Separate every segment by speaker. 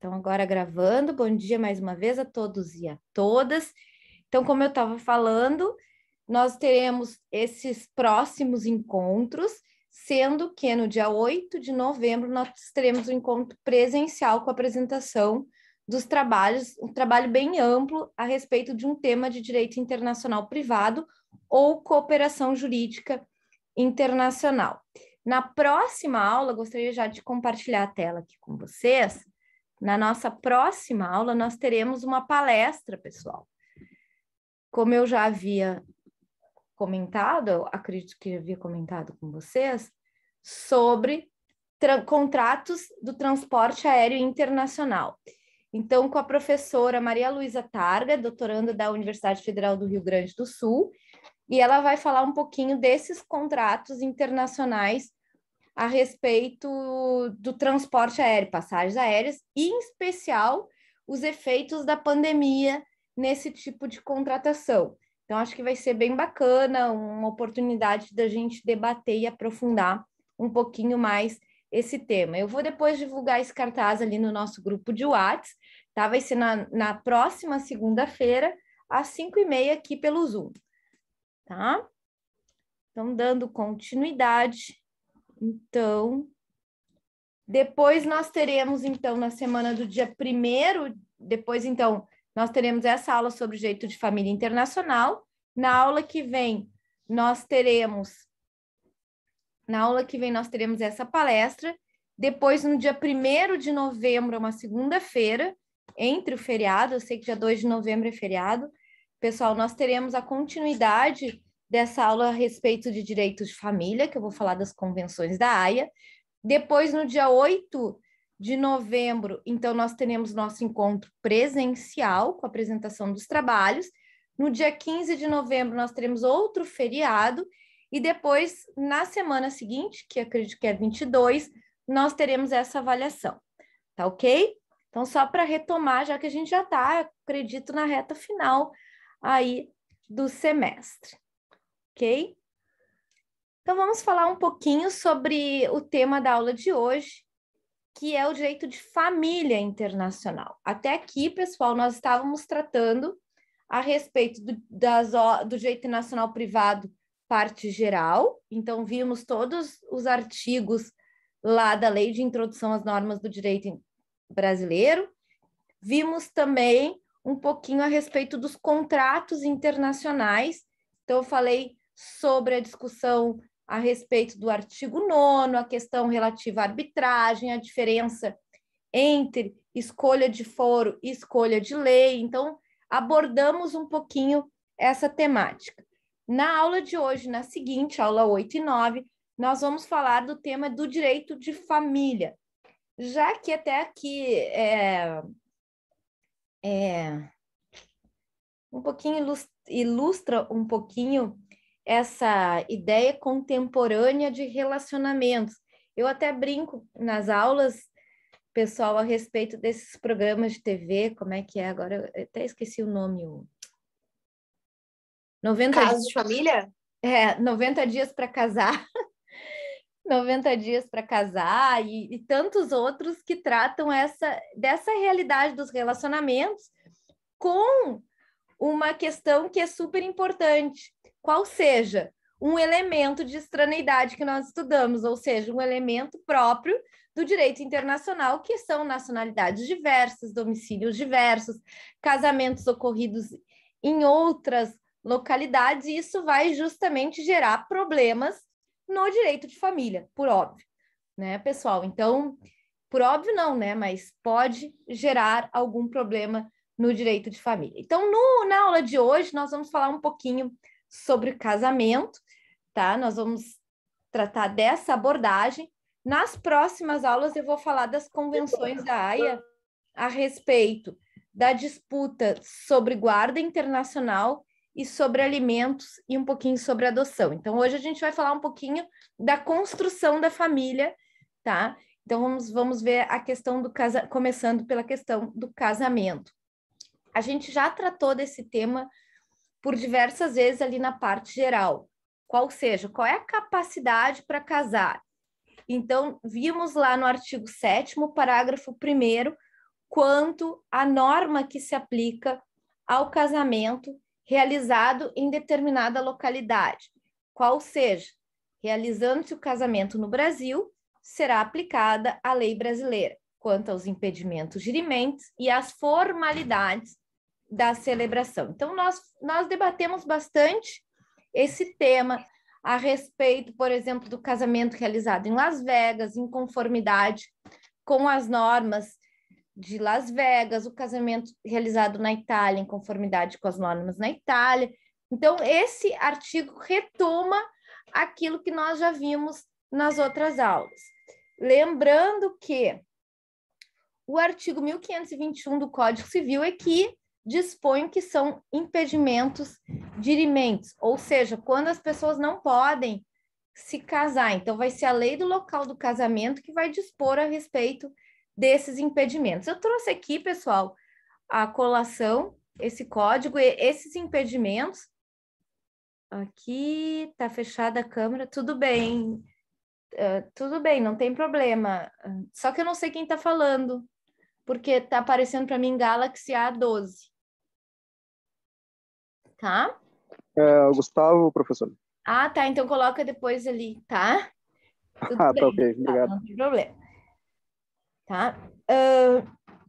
Speaker 1: Então, agora gravando, bom dia mais uma vez a todos e a todas. Então, como eu estava falando, nós teremos esses próximos encontros, sendo que no dia 8 de novembro nós teremos um encontro presencial com a apresentação dos trabalhos, um trabalho bem amplo a respeito de um tema de direito internacional privado ou cooperação jurídica internacional. Na próxima aula, gostaria já de compartilhar a tela aqui com vocês. Na nossa próxima aula, nós teremos uma palestra, pessoal. Como eu já havia comentado, eu acredito que havia comentado com vocês, sobre contratos do transporte aéreo internacional. Então, com a professora Maria Luísa Targa, doutoranda da Universidade Federal do Rio Grande do Sul, e ela vai falar um pouquinho desses contratos internacionais a respeito do transporte aéreo, passagens aéreas, e em especial os efeitos da pandemia nesse tipo de contratação. Então, acho que vai ser bem bacana, uma oportunidade da gente debater e aprofundar um pouquinho mais esse tema. Eu vou depois divulgar esse cartaz ali no nosso grupo de WhatsApp, tá? Vai ser na próxima segunda-feira, às 5h30 aqui pelo Zoom, tá? Então, dando continuidade. Então, depois nós teremos, então, na semana do dia 1º, depois, então, nós teremos essa aula sobre direito de família internacional. Na aula que vem, nós teremos essa palestra. Depois, no dia 1º de novembro, uma segunda-feira, entre o feriado, eu sei que dia 2 de novembro é feriado. Pessoal, nós teremos a continuidade dessa aula a respeito de direito de família, que eu vou falar das convenções da Haia. Depois, no dia 8 de novembro, então, nós teremos nosso encontro presencial com a apresentação dos trabalhos. No dia 15 de novembro, nós teremos outro feriado. E depois, na semana seguinte, que acredito que é 22, nós teremos essa avaliação. Tá ok? Então, só para retomar, já que a gente já está, acredito, na reta final aí do semestre. Ok? Então, vamos falar um pouquinho sobre o tema da aula de hoje, que é o direito de família internacional. Até aqui, pessoal, nós estávamos tratando a respeito do direito internacional privado, parte geral. Então, vimos todos os artigos lá da Lei de Introdução às Normas do Direito Brasileiro. Vimos também um pouquinho a respeito dos contratos internacionais. Então, eu falei sobre a discussão a respeito do artigo 9º, a questão relativa à arbitragem, a diferença entre escolha de foro e escolha de lei. Então, abordamos um pouquinho essa temática. Na aula de hoje, na seguinte, aula 8 e 9, nós vamos falar do tema do direito de família. Já que até aqui um pouquinho ilustra um pouquinho essa ideia contemporânea de relacionamentos. Eu até brinco nas aulas, pessoal, a respeito desses programas de TV, como é que é agora? Eu até esqueci o nome. 90
Speaker 2: Casos de família?
Speaker 1: 90 dias para casar. 90 dias para casar e tantos outros que tratam dessa realidade dos relacionamentos com uma questão que é super importante, qual seja um elemento de extraneidade que nós estudamos, ou seja, um elemento próprio do direito internacional, que são nacionalidades diversas, domicílios diversos, casamentos ocorridos em outras localidades, e isso vai justamente gerar problemas no direito de família, por óbvio, né, pessoal? Então, por óbvio não, né, mas pode gerar algum problema no direito de família. Então, na aula de hoje, nós vamos falar um pouquinho sobre casamento, tá? Nós vamos tratar dessa abordagem. Nas próximas aulas, eu vou falar das convenções da Haia a respeito da disputa sobre guarda internacional e sobre alimentos e um pouquinho sobre adoção. Então, hoje a gente vai falar um pouquinho da construção da família, tá? Então, vamos ver a questão do casamento, começando pela questão do casamento. A gente já tratou desse tema por diversas vezes ali na parte geral. Qual é a capacidade para casar? Então, vimos lá no artigo 7º, parágrafo 1º, quanto à norma que se aplica ao casamento realizado em determinada localidade. Qual seja, realizando-se o casamento no Brasil, será aplicada a lei brasileira, quanto aos impedimentos dirimentes e às formalidades da celebração. Então, nós debatemos bastante esse tema a respeito, por exemplo, do casamento realizado em Las Vegas, em conformidade com as normas de Las Vegas, o casamento realizado na Itália, em conformidade com as normas na Itália. Então, esse artigo retoma aquilo que nós já vimos nas outras aulas. Lembrando que o artigo 1521 do Código Civil é que dispõe que são impedimentos dirimentes, ou seja, quando as pessoas não podem se casar. Então, vai ser a lei do local do casamento que vai dispor a respeito desses impedimentos. Eu trouxe aqui, pessoal, a colação, esse código, e esses impedimentos. Aqui está fechada a câmera, tudo bem. Tudo bem, não tem problema. Só que eu não sei quem está falando, porque está aparecendo para mim Galaxy A12. Tá?
Speaker 2: O Gustavo, professor.
Speaker 1: Ah, tá. Então coloca depois ali, tá? Tudo
Speaker 2: tá
Speaker 1: bem.
Speaker 2: ok, obrigado.
Speaker 1: Não tem problema. Tá?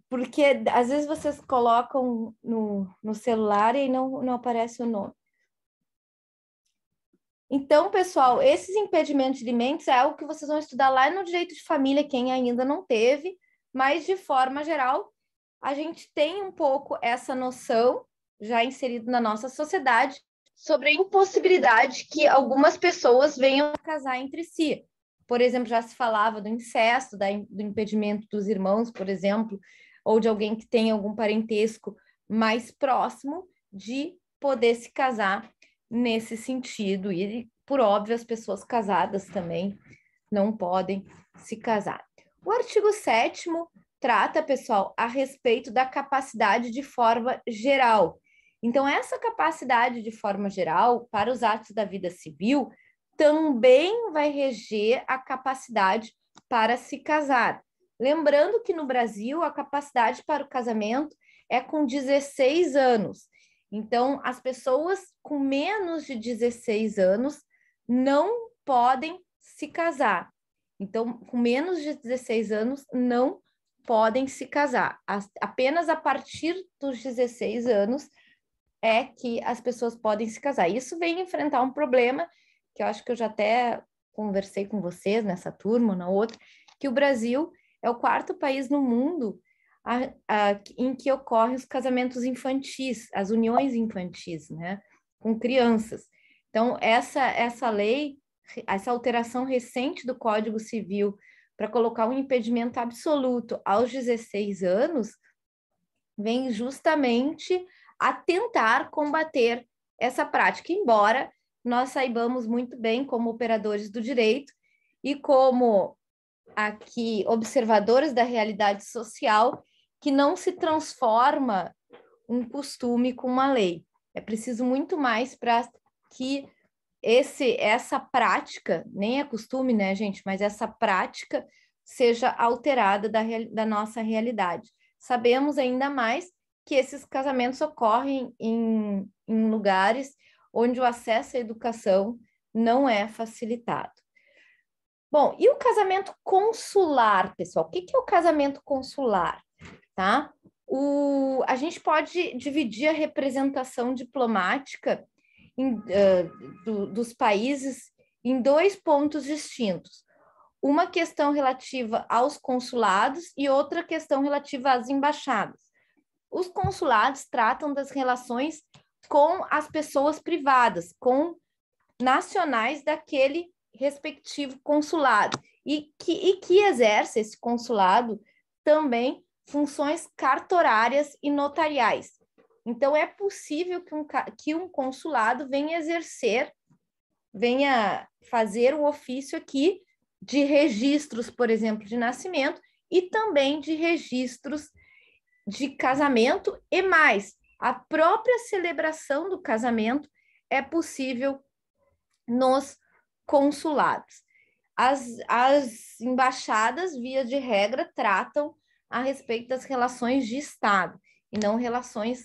Speaker 1: Porque às vezes vocês colocam no celular e não aparece o nome. Então, pessoal, esses impedimentos de limites é algo que vocês vão estudar lá no direito de família, quem ainda não teve, mas de forma geral, a gente tem um pouco essa noção já inserido na nossa sociedade sobre a impossibilidade que algumas pessoas venham a casar entre si. Por exemplo, já se falava do incesto, do impedimento dos irmãos, por exemplo, ou de alguém que tem algum parentesco mais próximo de poder se casar nesse sentido. E, por óbvio, as pessoas casadas também não podem se casar. O artigo 7º trata, pessoal, a respeito da capacidade de forma geral. Então, essa capacidade de forma geral para os atos da vida civil também vai reger a capacidade para se casar. Lembrando que no Brasil a capacidade para o casamento é com 16 anos. Então, as pessoas com menos de 16 anos não podem se casar. Então, com menos de 16 anos não podem se casar. Apenas a partir dos 16 anos é que as pessoas podem se casar. Isso vem enfrentar um problema que eu acho que eu já até conversei com vocês nessa turma, na outra, que o Brasil é o 4º país no mundo em que ocorrem os casamentos infantis, as uniões infantis, né, com crianças. Então, essa lei, essa alteração recente do Código Civil para colocar um impedimento absoluto aos 16 anos, vem justamente a tentar combater essa prática, embora nós saibamos muito bem, como operadores do direito e como aqui observadores da realidade social, que não se transforma um costume com uma lei. É preciso muito mais para que essa prática, nem é costume, né, gente, mas essa prática seja alterada da nossa realidade. Sabemos ainda mais que esses casamentos ocorrem em lugares onde o acesso à educação não é facilitado. Bom, e o casamento consular, pessoal? O que é o casamento consular? Tá? A gente pode dividir a representação diplomática dos países em 2 pontos distintos. Uma questão relativa aos consulados e outra questão relativa às embaixadas. Os consulados tratam das relações com as pessoas privadas, com nacionais daquele respectivo consulado, e que exerce esse consulado também funções cartorárias e notariais. Então, é possível que um consulado venha fazer um ofício aqui de registros, por exemplo, de nascimento e também de registros de casamento e mais. A própria celebração do casamento é possível nos consulados. As embaixadas, via de regra, tratam a respeito das relações de Estado e não relações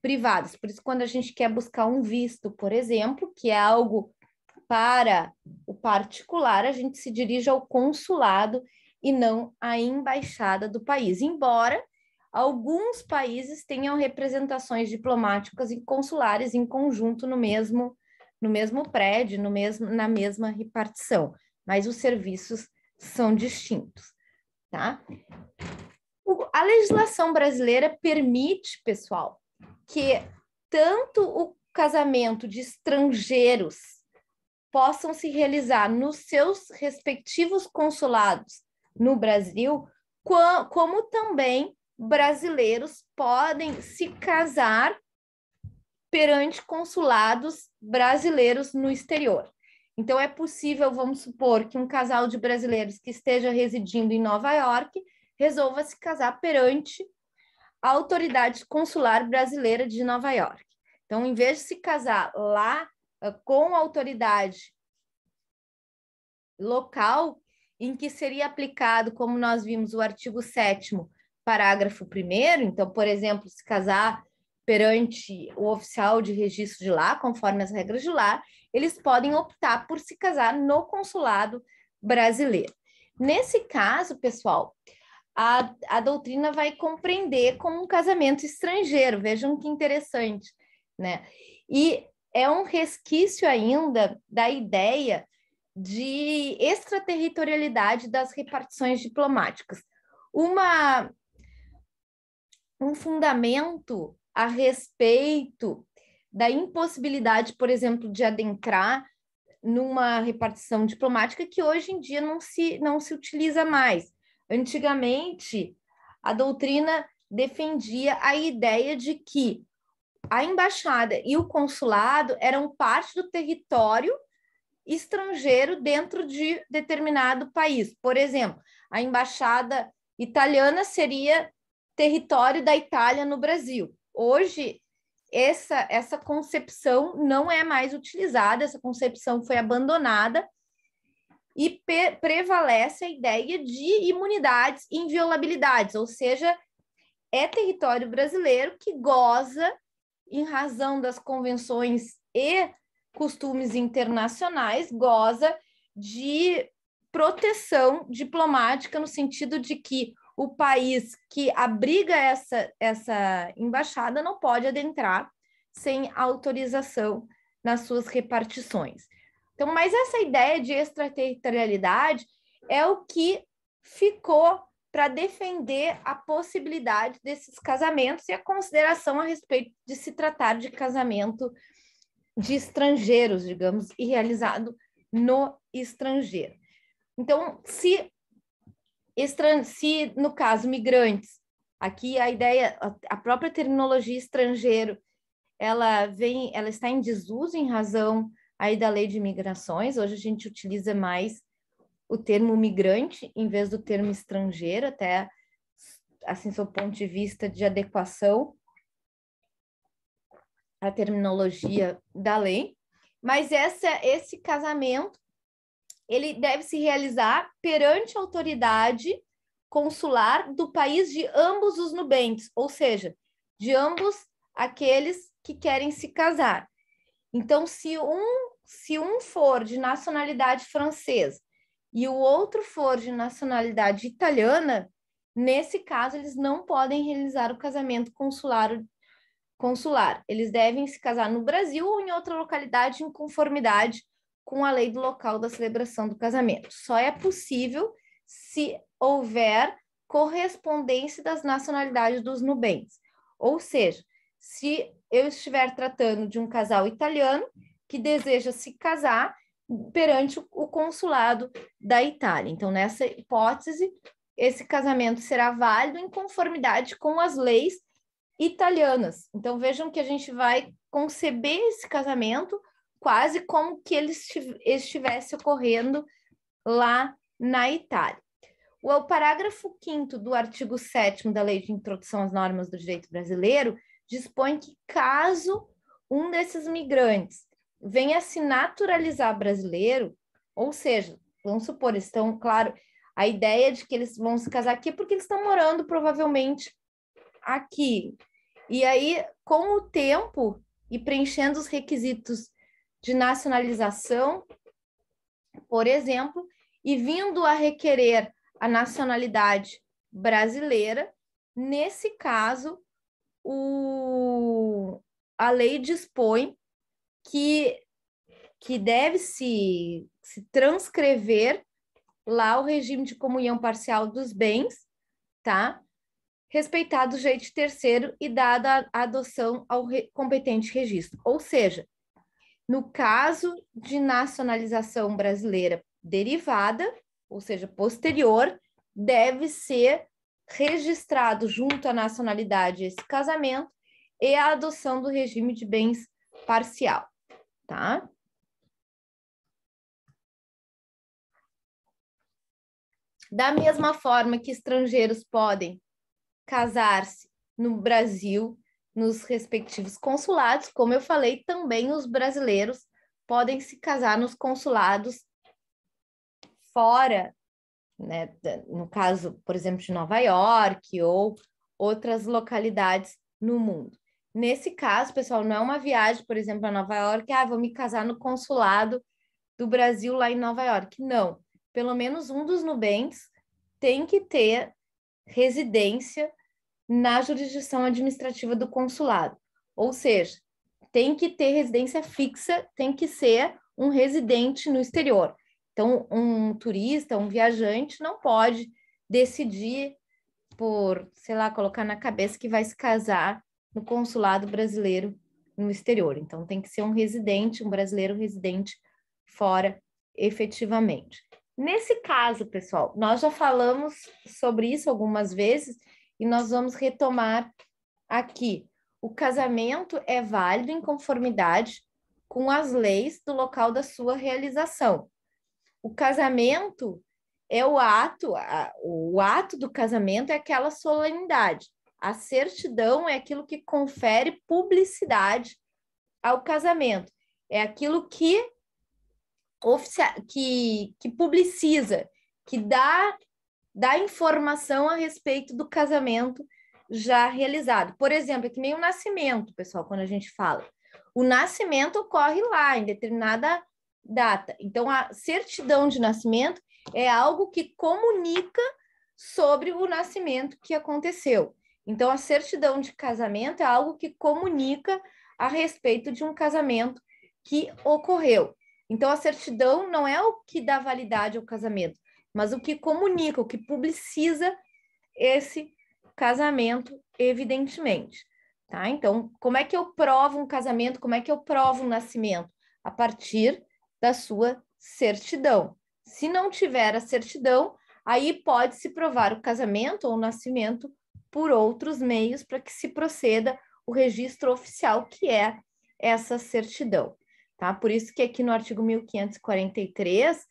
Speaker 1: privadas. Por isso, quando a gente quer buscar um visto, por exemplo, que é algo para o particular, a gente se dirige ao consulado e não à embaixada do país, embora alguns países tenham representações diplomáticas e consulares em conjunto no mesmo prédio, na mesma repartição, mas os serviços são distintos, tá? A legislação brasileira permite, pessoal, que tanto o casamento de estrangeiros possam se realizar nos seus respectivos consulados no Brasil, como também brasileiros podem se casar perante consulados brasileiros no exterior. Então, é possível, vamos supor, que um casal de brasileiros que esteja residindo em Nova York resolva se casar perante a autoridade consular brasileira de Nova York. Então, em vez de se casar lá com a autoridade local, em que seria aplicado, como nós vimos, o artigo 7º, parágrafo 1º, então, por exemplo, se casar perante o oficial de registro de lá, conforme as regras de lá, eles podem optar por se casar no consulado brasileiro. Nesse caso, pessoal, a doutrina vai compreender como um casamento estrangeiro, vejam que interessante, né? E é um resquício ainda da ideia de extraterritorialidade das repartições diplomáticas. Um fundamento a respeito da impossibilidade, por exemplo, de adentrar numa repartição diplomática que hoje em dia não se utiliza mais. Antigamente, a doutrina defendia a ideia de que a embaixada e o consulado eram parte do território estrangeiro dentro de determinado país. Por exemplo, a embaixada italiana seria território da Itália no Brasil. Hoje, essa concepção não é mais utilizada, essa concepção foi abandonada e prevalece a ideia de imunidades e inviolabilidades, ou seja, é território brasileiro que goza, em razão das convenções e costumes internacionais, goza de proteção diplomática, no sentido de que o país que abriga essa embaixada não pode adentrar sem autorização nas suas repartições. Então, mas essa ideia de extraterritorialidade é o que ficou para defender a possibilidade desses casamentos e a consideração a respeito de se tratar de casamento de estrangeiros, digamos, e realizado no estrangeiro. Então, se no caso migrantes, aqui a ideia, a própria terminologia estrangeiro, ela está em desuso em razão aí da lei de imigrações. Hoje a gente utiliza mais o termo migrante em vez do termo estrangeiro, até assim, sob o ponto de vista de adequação à terminologia da lei. Mas esse casamento, ele deve se realizar perante a autoridade consular do país de ambos os nubentes, ou seja, de ambos aqueles que querem se casar. Então, se um for de nacionalidade francesa e o outro for de nacionalidade italiana, nesse caso, eles não podem realizar o casamento consular. Eles devem se casar no Brasil ou em outra localidade em conformidade com a lei do local da celebração do casamento. Só é possível se houver correspondência das nacionalidades dos nubentes. Ou seja, se eu estiver tratando de um casal italiano que deseja se casar perante o consulado da Itália. Então, nessa hipótese, esse casamento será válido em conformidade com as leis italianas. Então, vejam que a gente vai conceber esse casamento quase como que ele estivesse ocorrendo lá na Itália. O parágrafo 5º do artigo 7º da Lei de Introdução às Normas do Direito Brasileiro dispõe que, caso um desses migrantes venha se naturalizar brasileiro, ou seja, vamos supor, estão, claro, A ideia de que eles vão se casar aqui é porque eles estão morando provavelmente aqui. E aí, com o tempo e preenchendo os requisitos de nacionalização, por exemplo, e vindo a requerer a nacionalidade brasileira, nesse caso, a lei dispõe que deve se transcrever lá o regime de comunhão parcial dos bens, tá? Respeitado o direito de terceiro e dada a adoção ao competente registro. Ou seja, no caso de nacionalização brasileira derivada, ou seja, posterior, deve ser registrado junto à nacionalidade esse casamento e a adoção do regime de bens parcial, tá? Da mesma forma que estrangeiros podem casar-se no Brasil, nos respectivos consulados, como eu falei, também os brasileiros podem se casar nos consulados fora, né? No caso, por exemplo, de Nova York ou outras localidades no mundo. Nesse caso, pessoal, não é uma viagem, por exemplo, a Nova York, vou me casar no consulado do Brasil lá em Nova York. Não. Pelo menos um dos nubentes tem que ter residência na jurisdição administrativa do consulado. Ou seja, tem que ter residência fixa, tem que ser um residente no exterior. Então, um turista, um viajante não pode decidir por, sei lá, colocar na cabeça que vai se casar no consulado brasileiro no exterior. Então, tem que ser um residente, um brasileiro residente fora efetivamente. Nesse caso, pessoal, nós já falamos sobre isso algumas vezes e nós vamos retomar aqui. O casamento é válido em conformidade com as leis do local da sua realização. O casamento é o ato do casamento é aquela solenidade. A certidão é aquilo que confere publicidade ao casamento. É aquilo que publiciza, que dá informação a respeito do casamento já realizado. Por exemplo, é que nem o nascimento, pessoal, quando a gente fala. O nascimento ocorre lá, em determinada data. Então, a certidão de nascimento é algo que comunica sobre o nascimento que aconteceu. Então, a certidão de casamento é algo que comunica a respeito de um casamento que ocorreu. Então, a certidão não é o que dá validade ao casamento, mas o que comunica, o que publiciza esse casamento, evidentemente. Tá? Então, como é que eu provo um casamento? Como é que eu provo um nascimento? A partir da sua certidão. Se não tiver a certidão, aí pode-se provar o casamento ou o nascimento por outros meios para que se proceda o registro oficial, que é essa certidão. Tá? Por isso que aqui no artigo 1543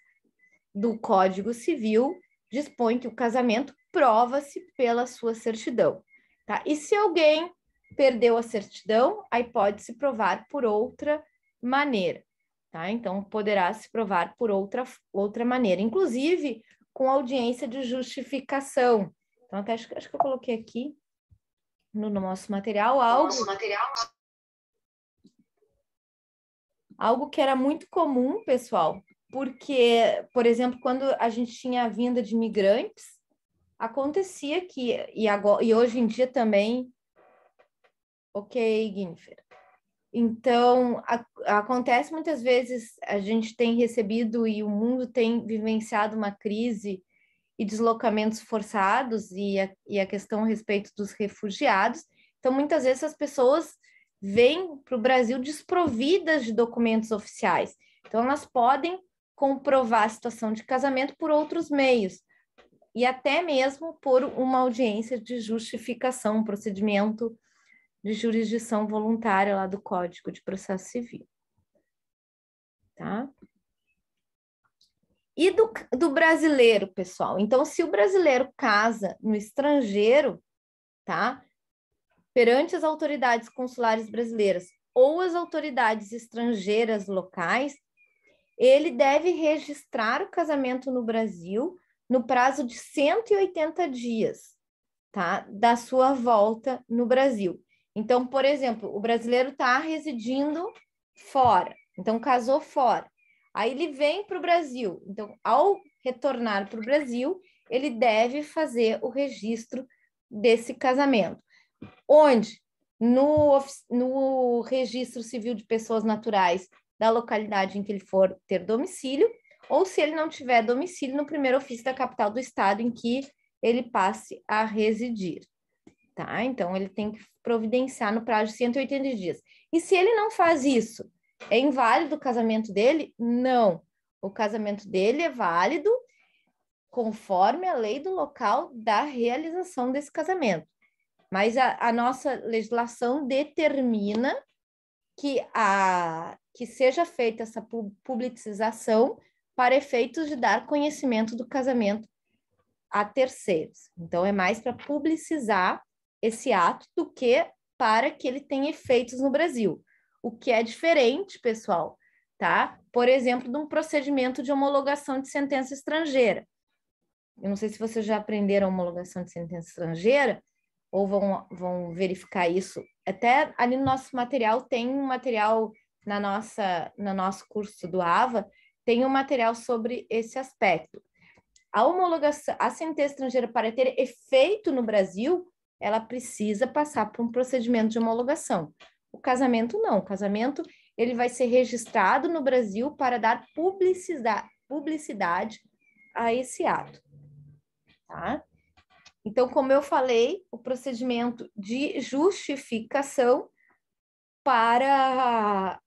Speaker 1: do Código Civil dispõe que o casamento prova-se pela sua certidão. Tá? E se alguém perdeu a certidão, aí pode se provar por outra maneira. Tá? Então, poderá se provar por outra maneira, inclusive com audiência de justificação. Então, até acho que eu coloquei aqui no nosso material algo que era muito comum, pessoal, porque, por exemplo, quando a gente tinha a vinda de imigrantes, acontecia que, e hoje em dia também, ok, Guinfer. Então, acontece muitas vezes, a gente tem recebido e o mundo tem vivenciado uma crise e deslocamentos forçados e a questão a respeito dos refugiados. Então, muitas vezes as pessoas vêm para o Brasil desprovidas de documentos oficiais. Então, elas podem comprovar a situação de casamento por outros meios e até mesmo por uma audiência de justificação, um procedimento de jurisdição voluntária lá do Código de Processo Civil. Tá? E do brasileiro, pessoal? Então, se o brasileiro casa no estrangeiro, tá? Perante as autoridades consulares brasileiras ou as autoridades estrangeiras locais, ele deve registrar o casamento no Brasil no prazo de 180 dias, tá? Da sua volta no Brasil. Então, por exemplo, o brasileiro está residindo fora, então casou fora. Aí ele vem para o Brasil. Então, ao retornar para o Brasil, ele deve fazer o registro desse casamento. Onde? No registro civil de pessoas naturais da localidade em que ele for ter domicílio, ou se ele não tiver domicílio, no primeiro ofício da capital do estado em que ele passe a residir, tá? Então, ele tem que providenciar no prazo de 180 dias. E se ele não faz isso, é inválido o casamento dele? Não. O casamento dele é válido conforme a lei do local da realização desse casamento. Mas a nossa legislação determina que seja feita essa publicização para efeitos de dar conhecimento do casamento a terceiros. Então, é mais para publicizar esse ato do que para que ele tenha efeitos no Brasil. O que é diferente, pessoal, tá? Por exemplo, de um procedimento de homologação de sentença estrangeira. Eu não sei se vocês já aprenderam homologação de sentença estrangeira, ou vão verificar isso. Até ali no nosso material, tem um material no nosso curso do AVA, tem um material sobre esse aspecto. A homologação, a sentença estrangeira, para ter efeito no Brasil, ela precisa passar por um procedimento de homologação. O casamento não. O casamento ele vai ser registrado no Brasil para dar publicidade a esse ato. Tá? Então, como eu falei, o procedimento de justificação para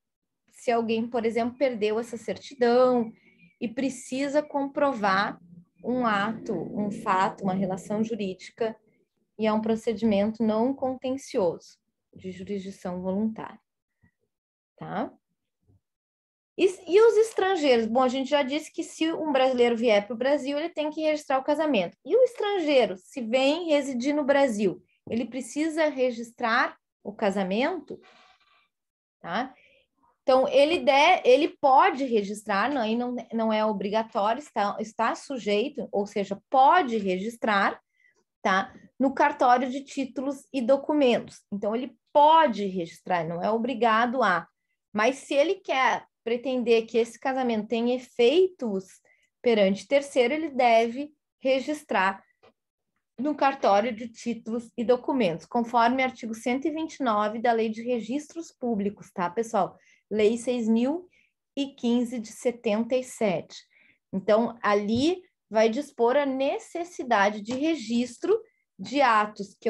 Speaker 1: se alguém, por exemplo, perdeu essa certidão e precisa comprovar um ato, um fato, uma relação jurídica, e é um procedimento não contencioso de jurisdição voluntária, tá? E os estrangeiros? Bom, a gente já disse que se um brasileiro vier para o Brasil, ele tem que registrar o casamento. E o estrangeiro, se vem residir no Brasil, ele precisa registrar o casamento, tá? Então, ele pode registrar, não é obrigatório, está sujeito, ou seja, pode registrar, tá? No cartório de títulos e documentos. Então, ele pode registrar, não é obrigado a. Mas se ele quer pretender que esse casamento tenha efeitos perante terceiro, ele deve registrar no cartório de títulos e documentos, conforme artigo 129 da Lei de Registros Públicos, tá, pessoal? Lei 6.015 de 77. Então, ali vai dispor a necessidade de registro de atos que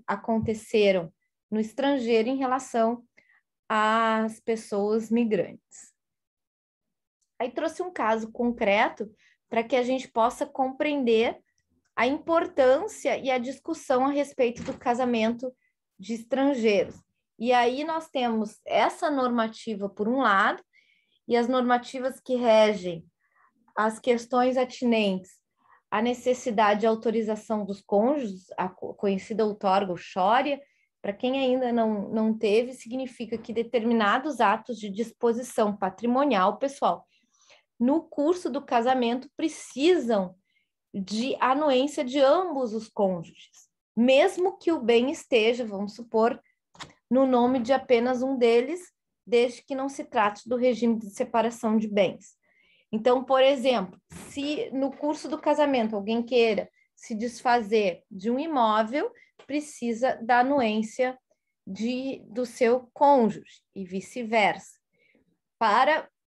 Speaker 1: aconteceram no estrangeiro em relação às pessoas migrantes. Aí trouxe um caso concreto para que a gente possa compreender a importância e a discussão a respeito do casamento de estrangeiros. E aí nós temos essa normativa por um lado, e as normativas que regem as questões atinentes à necessidade de autorização dos cônjuges, a conhecida outorga ou xória. Para quem ainda não teve, significa que determinados atos de disposição patrimonial, pessoal, no curso do casamento precisam de anuência de ambos os cônjuges, mesmo que o bem esteja, vamos supor, no nome de apenas um deles, desde que não se trate do regime de separação de bens. Então, por exemplo, se no curso do casamento alguém queira se desfazer de um imóvel, precisa da anuência do seu cônjuge e vice-versa.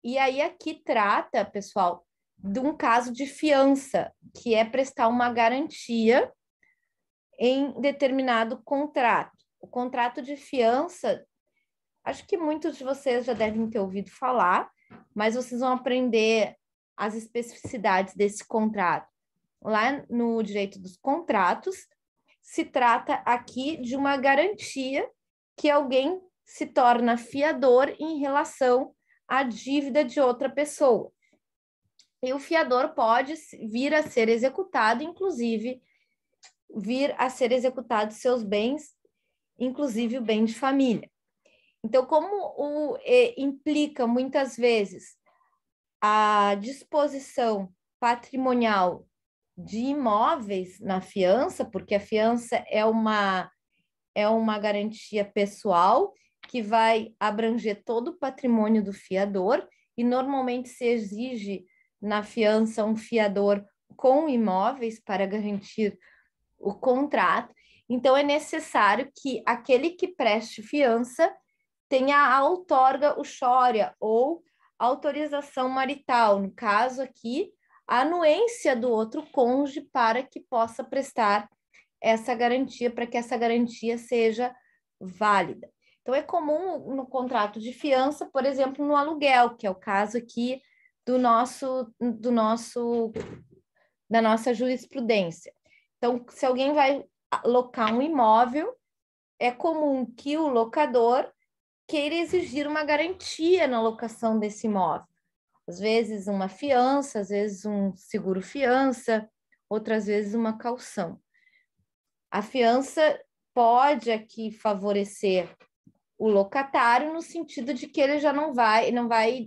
Speaker 1: E aí aqui trata, pessoal, de um caso de fiança, que é prestar uma garantia em determinado contrato. O contrato de fiança, acho que muitos de vocês já devem ter ouvido falar, mas vocês vão aprender as especificidades desse contrato. Lá no direito dos contratos, se trata aqui de uma garantia que alguém se torna fiador em relação à dívida de outra pessoa. E o fiador pode vir a ser executado, inclusive, vir a ser executado seus bens, inclusive o bem de família. Então, como implica muitas vezes a disposição patrimonial de imóveis na fiança, porque a fiança é uma garantia pessoal que vai abranger todo o patrimônio do fiador, e normalmente se exige na fiança um fiador com imóveis para garantir o contrato. Então, é necessário que aquele que preste fiança tenha a outorga uxória ou autorização marital, no caso aqui, a anuência do outro cônjuge para que possa prestar essa garantia, para que essa garantia seja válida. Então, é comum no contrato de fiança, por exemplo, no aluguel, que é o caso aqui da nossa jurisprudência. Então, se alguém vai locar um imóvel, é comum que o locador queira exigir uma garantia na locação desse imóvel. Às vezes uma fiança, às vezes um seguro fiança, outras vezes uma caução. A fiança pode aqui favorecer o locatário no sentido de que ele já não vai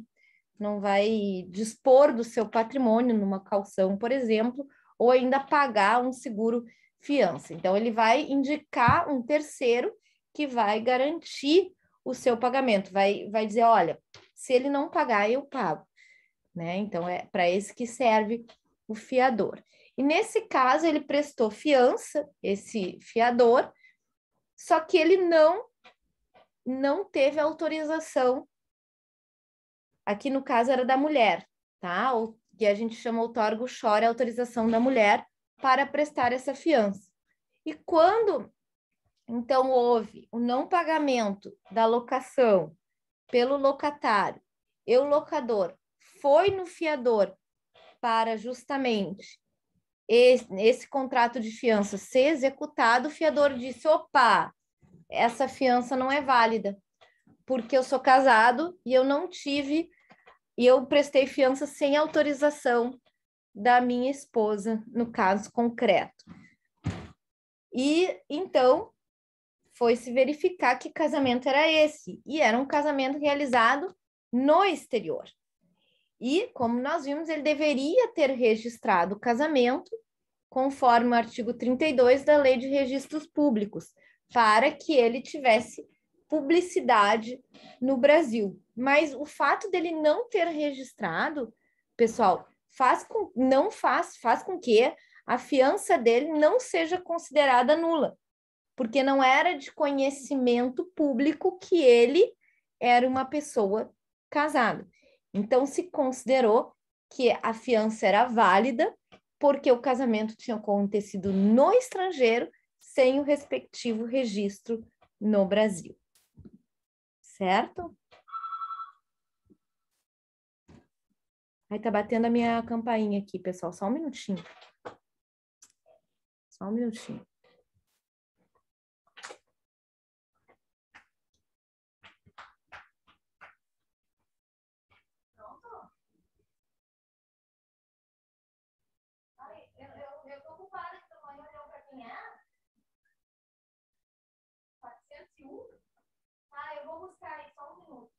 Speaker 1: dispor do seu patrimônio numa caução, por exemplo, ou ainda pagar um seguro fiança. Então, ele vai indicar um terceiro que vai garantir o seu pagamento, vai dizer, olha, se ele não pagar, eu pago, né? Então, é para esse que serve o fiador. E nesse caso, ele prestou fiança, esse fiador, só que ele não teve autorização. Aqui no caso era da mulher, tá? Que a gente chama outorga chora a autorização da mulher para prestar essa fiança. E quando então houve o não pagamento da locação pelo locatário, e o locador foi no fiador para justamente esse contrato de fiança ser executado, o fiador disse: opa, essa fiança não é válida, porque eu sou casado e eu prestei fiança sem autorização da minha esposa, no caso concreto. E então foi se verificar que casamento era esse, e era um casamento realizado no exterior. E, como nós vimos, ele deveria ter registrado o casamento, conforme o artigo 32 da Lei de Registros Públicos, para que ele tivesse publicidade no Brasil. Mas o fato dele não ter registrado, pessoal, faz com que a fiança dele não seja considerada nula, porque não era de conhecimento público que ele era uma pessoa casada. Então, se considerou que a fiança era válida porque o casamento tinha acontecido no estrangeiro sem o respectivo registro no Brasil. Certo? Aí tá batendo a minha campainha aqui, pessoal. Só um minutinho. Só um minutinho. Pronto? Ai, eu tô ocupada de tamanho para quem é? 401? Ah, eu vou buscar aí só um minuto.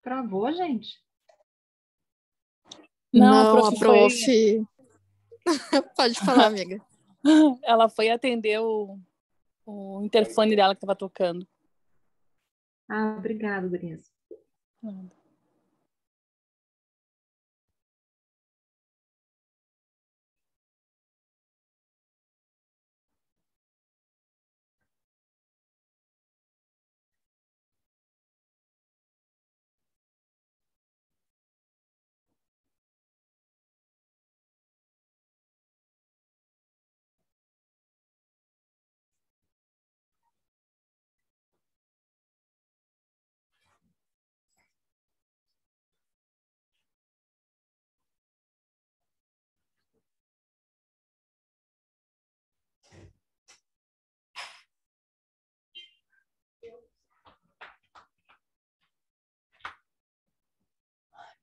Speaker 1: Travou, gente?
Speaker 3: Não,
Speaker 4: Não,
Speaker 3: a
Speaker 4: a
Speaker 3: prof
Speaker 4: prof. Pode falar, amiga.
Speaker 3: ela foi atender o interfone dela que estava tocando.
Speaker 1: Ah, obrigada, Gurias.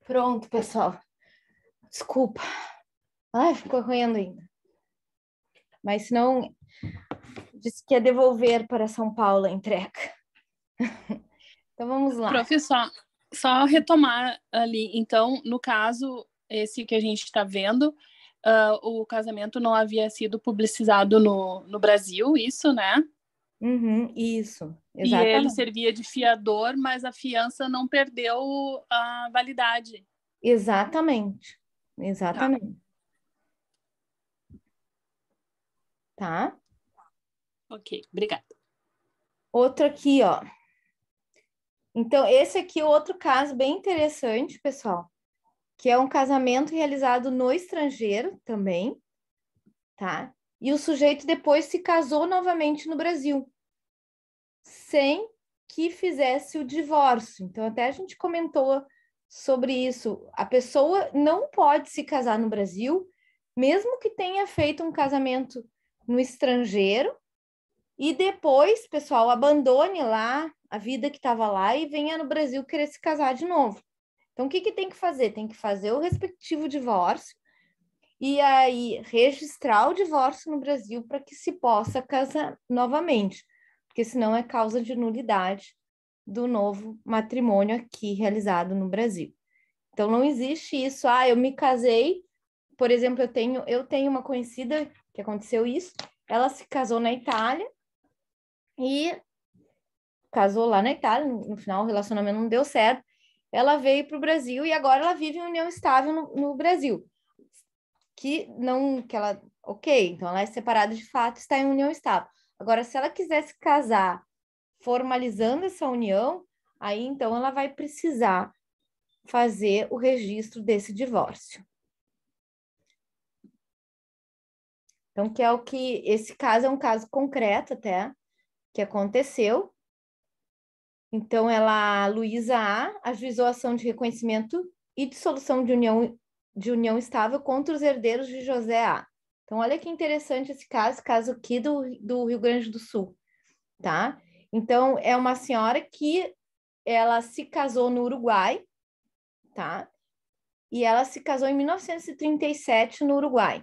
Speaker 1: Pronto, pessoal. Desculpa. Ai, ficou roendo ainda. Mas se não, disse que ia devolver para São Paulo a entrega. Então vamos lá.
Speaker 3: Professor, só retomar ali. Então, no caso, esse que a gente está vendo, o casamento não havia sido publicizado no Brasil, isso, né?
Speaker 1: Uhum, isso,
Speaker 3: E ele
Speaker 1: exatamente.
Speaker 3: servia de fiador, mas a fiança não perdeu a validade.
Speaker 1: Exatamente. Exatamente. Tá?
Speaker 3: Ok, obrigada.
Speaker 1: Outro aqui, ó. Então, esse aqui é outro caso bem interessante, pessoal, que é um casamento realizado no estrangeiro também, tá? E o sujeito depois se casou novamente no Brasil, sem que fizesse o divórcio. Então, até a gente comentou sobre isso. A pessoa não pode se casar no Brasil, mesmo que tenha feito um casamento no estrangeiro, e depois, pessoal, abandone lá a vida que estava lá e venha no Brasil querer se casar de novo. Então, o que que tem que fazer? Tem que fazer o respectivo divórcio e aí registrar o divórcio no Brasil para que se possa casar novamente, porque senão é causa de nulidade do novo matrimônio aqui realizado no Brasil. Então, não existe isso, eu me casei, por exemplo, eu tenho uma conhecida que aconteceu isso, ela se casou na Itália, e casou lá na Itália, no final o relacionamento não deu certo. Ela veio para o Brasil e agora ela vive em união estável no Brasil. Ok, então ela é separada de fato, está em união estável. Agora, se ela quisesse casar formalizando essa união, aí então ela vai precisar fazer o registro desse divórcio. Então, que é o que esse caso é um caso concreto até que aconteceu. Então, Luísa A, ajuizou a ação de reconhecimento e dissolução de união estável contra os herdeiros de José A. Então, olha que interessante esse caso aqui do Rio Grande do Sul, tá? Então, é uma senhora que ela se casou no Uruguai, tá? E ela se casou em 1937 no Uruguai.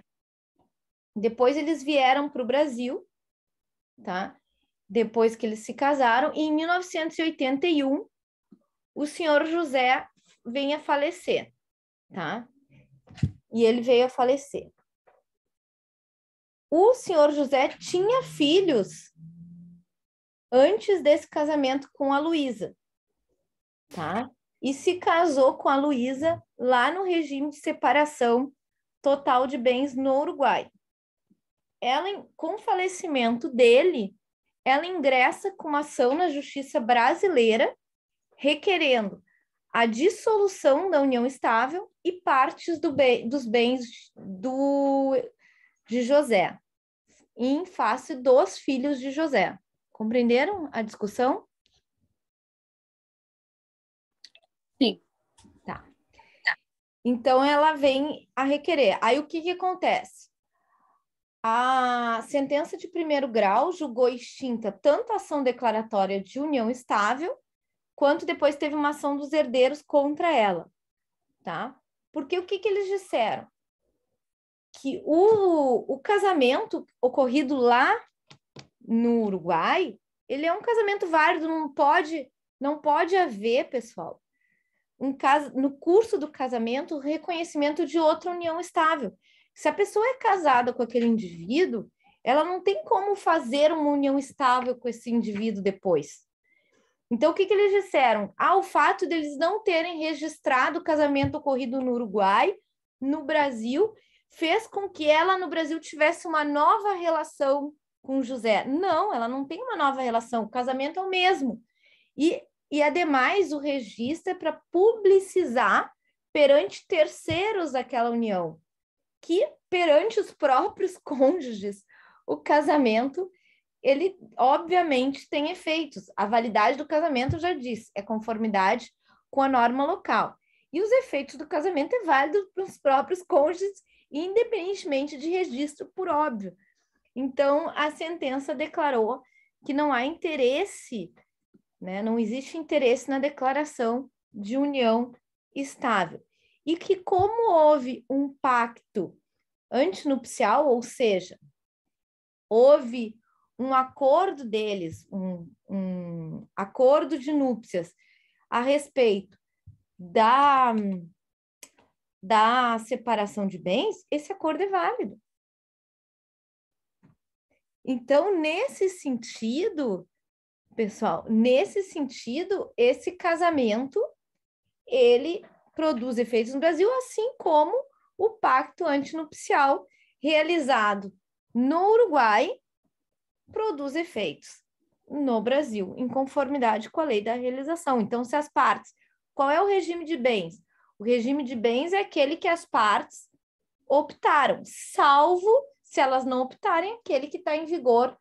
Speaker 1: Depois eles vieram para o Brasil, tá? Depois que eles se casaram, e em 1981 o senhor José vem a falecer, tá? E ele veio a falecer. O senhor José tinha filhos antes desse casamento com a Luísa, tá? E se casou com a Luísa lá no regime de separação total de bens no Uruguai. Ela, com o falecimento dele, ela ingressa com uma ação na justiça brasileira requerendo a dissolução da união estável e partes dos bens de José, em face dos filhos de José. Compreenderam a discussão?
Speaker 3: Sim.
Speaker 1: Tá. Então, ela vem a requerer. Aí, o que acontece? A sentença de primeiro grau julgou extinta tanto a ação declaratória de união estável, quanto depois teve uma ação dos herdeiros contra ela, tá? Porque o que eles disseram? que o casamento ocorrido lá no Uruguai, ele é um casamento válido, não pode haver, pessoal, no curso do casamento, o reconhecimento de outra união estável. Se a pessoa é casada com aquele indivíduo, ela não tem como fazer uma união estável com esse indivíduo depois. Então, o que eles disseram? O fato deles não terem registrado o casamento ocorrido no Uruguai, no Brasil, fez com que ela, no Brasil, tivesse uma nova relação com José. Não, ela não tem uma nova relação, o casamento é o mesmo. E ademais, o registro é para publicizar perante terceiros aquela união, que perante os próprios cônjuges, o casamento, ele obviamente tem efeitos. A validade do casamento, já disse, é conformidade com a norma local. E os efeitos do casamento é válido para os próprios cônjuges, independentemente de registro, por óbvio. Então, a sentença declarou que não há interesse, né? Não existe interesse na declaração de união estável. E que, como houve um pacto antinupcial, ou seja, houve um acordo deles, um acordo de núpcias a respeito da separação de bens, esse acordo é válido. Então, nesse sentido, pessoal, esse casamento, ele produz efeitos no Brasil, assim como o pacto antinupcial realizado no Uruguai produz efeitos no Brasil, em conformidade com a lei da realização. Então, se as partes... Qual é o regime de bens? O regime de bens é aquele que as partes optaram, salvo se elas não optarem, aquele que está em vigor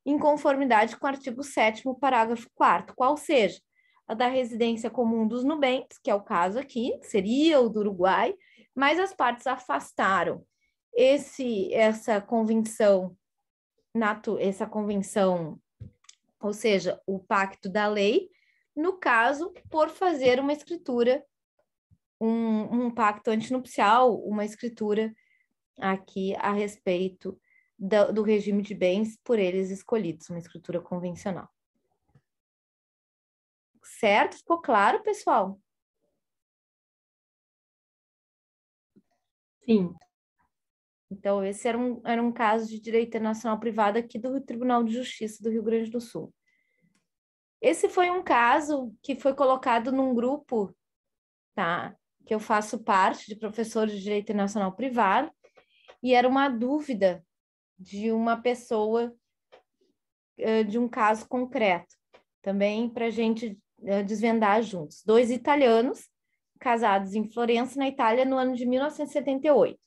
Speaker 1: em conformidade com o artigo 7º, parágrafo 4º, qual seja a da residência comum dos nubentes, que é o caso aqui, seria o do Uruguai, mas as partes afastaram essa convenção, ou seja, o pacto da lei, no caso, por fazer uma escritura, um pacto antinupcial, uma escritura aqui a respeito do regime de bens por eles escolhidos, uma escritura convencional. Certo? Ficou claro, pessoal?
Speaker 5: Sim.
Speaker 1: Então, esse era um caso de direito internacional privado aqui do Tribunal de Justiça do Rio Grande do Sul. Esse foi um caso que foi colocado num grupo, tá? Que eu faço parte, de professores de direito internacional privado, e era uma dúvida de uma pessoa, de um caso concreto, também para a gente desvendar juntos. 2 italianos, casados em Florença, na Itália, no ano de 1978.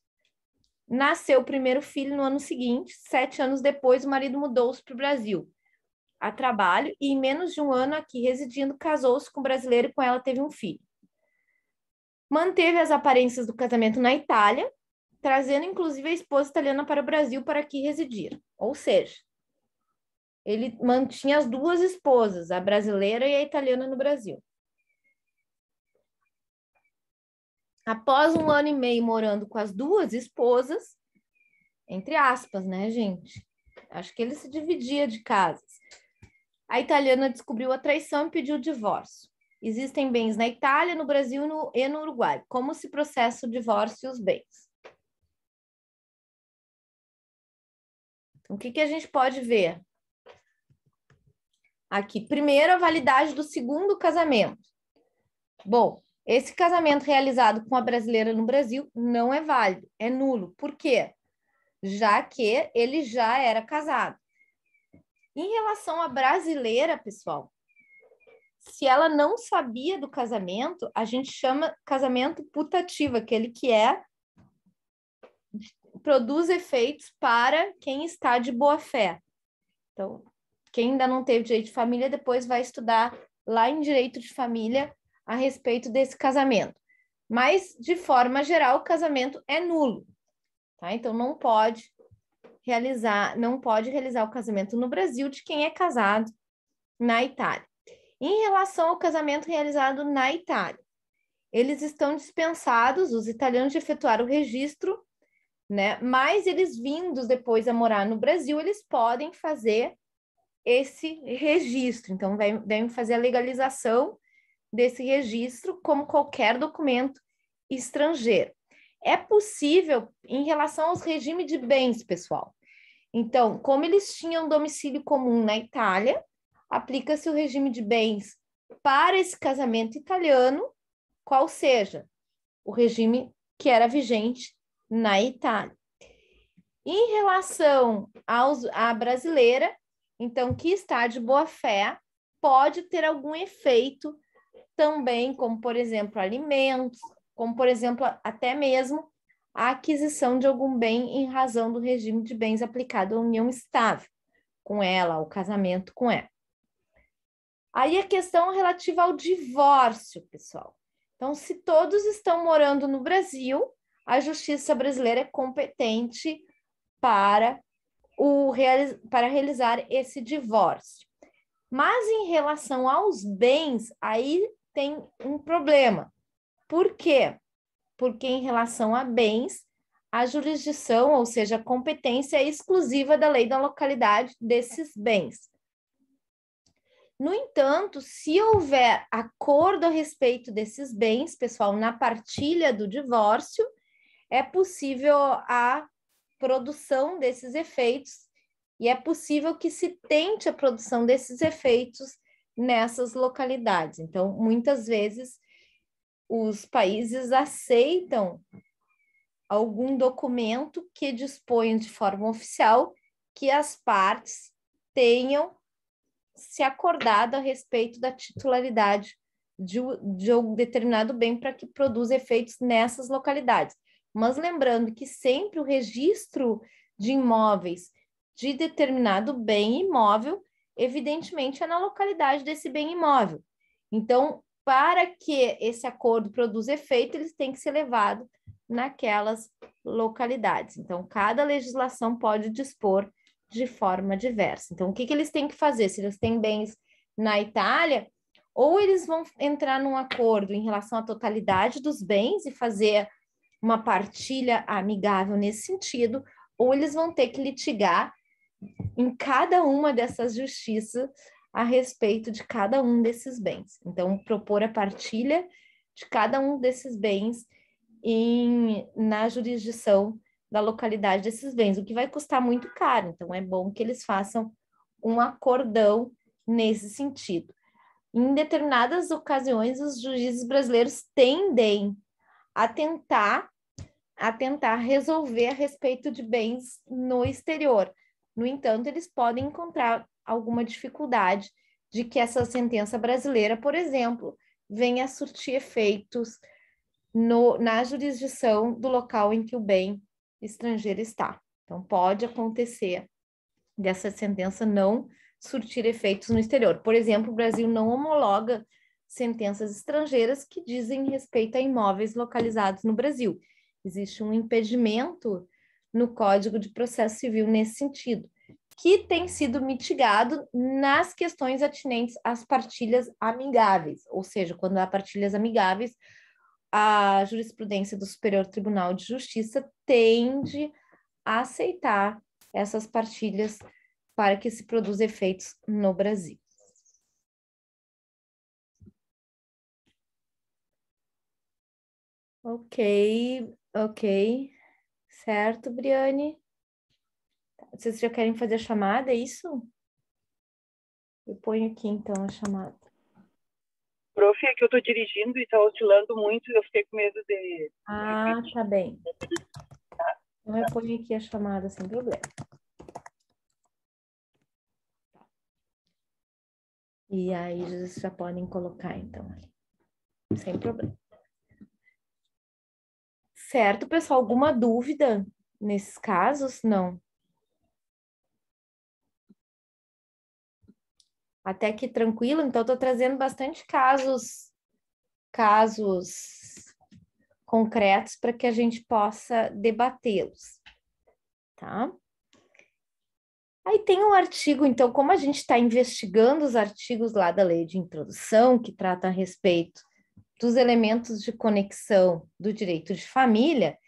Speaker 1: Nasceu o primeiro filho no ano seguinte, 7 anos depois, o marido mudou-se para o Brasil a trabalho e em menos de um ano aqui residindo, casou-se com um brasileiro e com ela teve um filho. Manteve as aparências do casamento na Itália, trazendo inclusive a esposa italiana para o Brasil para aqui residir. Ou seja, ele mantinha as 2 esposas, a brasileira e a italiana no Brasil. Após 1 ano e meio morando com as 2 esposas, entre aspas, né, gente? Acho que ele se dividia de casas. A italiana descobriu a traição e pediu o divórcio. Existem bens na Itália, no Brasil e no Uruguai. Como se processa o divórcio e os bens? O que a gente pode ver? Aqui, primeiro, a validade do segundo casamento. Bom, esse casamento realizado com a brasileira no Brasil não é válido, é nulo. Por quê? Já que ele já era casado. Em relação à brasileira, pessoal, se ela não sabia do casamento, a gente chama casamento putativo, aquele que produz efeitos para quem está de boa fé. Então, quem ainda não teve direito de família, depois vai estudar lá em direito de família a respeito desse casamento. Mas, de forma geral, o casamento é nulo, tá? Então, não pode realizar o casamento no Brasil de quem é casado na Itália. Em relação ao casamento realizado na Itália, eles estão dispensados, os italianos, de efetuar o registro né? Mas eles vindos depois a morar no Brasil, eles podem fazer esse registro. Então, devem fazer a legalização desse registro como qualquer documento estrangeiro. É possível em relação aos regimes de bens, pessoal. Então, como eles tinham domicílio comum na Itália, aplica-se o regime de bens para esse casamento italiano, qual seja o regime que era vigente na Itália. Em relação à brasileira, então, que está de boa-fé, pode ter algum efeito também, como, por exemplo, alimentos, como, por exemplo, até mesmo a aquisição de algum bem em razão do regime de bens aplicado à união estável com ela, ao casamento com ela. Aí a questão relativa ao divórcio, pessoal. Então, se todos estão morando no Brasil, a justiça brasileira é competente para realizar esse divórcio. Mas em relação aos bens, aí tem um problema. Por quê? Porque em relação a bens, a jurisdição, ou seja, a competência é exclusiva da lei da localidade desses bens. No entanto, se houver acordo a respeito desses bens, pessoal, na partilha do divórcio, é possível a produção desses efeitos e é possível que se tente a produção desses efeitos nessas localidades. Então, muitas vezes, os países aceitam algum documento que dispõe de forma oficial que as partes tenham se acordado a respeito da titularidade de um determinado bem para que produza efeitos nessas localidades. Mas lembrando que sempre o registro de imóveis de determinado bem imóvel, evidentemente, é na localidade desse bem imóvel. Então, para que esse acordo produza efeito, eles têm que ser levados naquelas localidades. Então, cada legislação pode dispor de forma diversa. Então, o que eles têm que fazer? Se eles têm bens na Itália, ou eles vão entrar num acordo em relação à totalidade dos bens e fazer uma partilha amigável nesse sentido, ou eles vão ter que litigar em cada uma dessas justiças a respeito de cada um desses bens. Então, propor a partilha de cada um desses bens na jurisdição da localidade desses bens, o que vai custar muito caro. Então, é bom que eles façam um acordão nesse sentido. Em determinadas ocasiões, os juízes brasileiros tendem a tentar resolver a respeito de bens no exterior. No entanto, eles podem encontrar alguma dificuldade de que essa sentença brasileira, por exemplo, venha a surtir efeitos na jurisdição do local em que o bem estrangeiro está. Então, pode acontecer dessa sentença não surtir efeitos no exterior. Por exemplo, o Brasil não homologa sentenças estrangeiras que dizem respeito a imóveis localizados no Brasil. Existe um impedimento no Código de Processo Civil nesse sentido, que tem sido mitigado nas questões atinentes às partilhas amigáveis, ou seja, quando há partilhas amigáveis, a jurisprudência do Superior Tribunal de Justiça tende a aceitar essas partilhas para que se produza efeitos no Brasil. Ok. Certo, Briane? Vocês já querem fazer a chamada, é isso? Eu ponho aqui, então, a chamada.
Speaker 5: Prof, é que eu estou dirigindo e está oscilando muito, eu fiquei com medo de...
Speaker 1: Ah, tá bem. Então, eu ponho aqui a chamada sem problema. E aí, vocês já podem colocar, então, ali. Sem problema. Certo, pessoal? Alguma dúvida nesses casos? Não. Até que tranquilo. Então, estou trazendo bastante casos concretos para que a gente possa debatê-los, tá? Aí tem um artigo, então, como a gente está investigando os artigos lá da lei de introdução, que trata a respeito dos elementos de conexão do direito de família,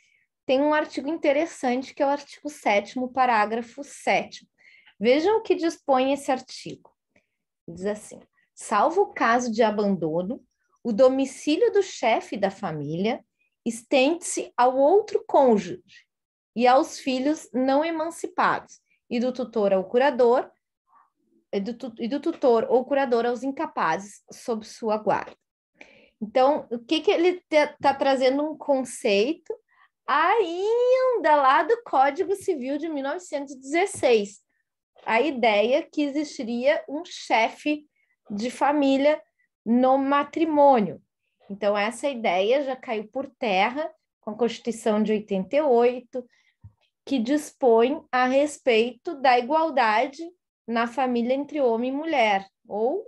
Speaker 1: tem um artigo interessante, que é o artigo 7º, parágrafo 7º. Vejam o que dispõe esse artigo. Diz assim: salvo o caso de abandono, o domicílio do chefe da família estende-se ao outro cônjuge e aos filhos não emancipados, e do tutor ao curador, e do tutor ou curador aos incapazes sob sua guarda. Então, o que ele está trazendo? Um conceito ainda lá do Código Civil de 1916. A ideia que existiria um chefe de família no matrimônio. Então, essa ideia já caiu por terra com a Constituição de 88, que dispõe a respeito da igualdade na família entre homem e mulher, ou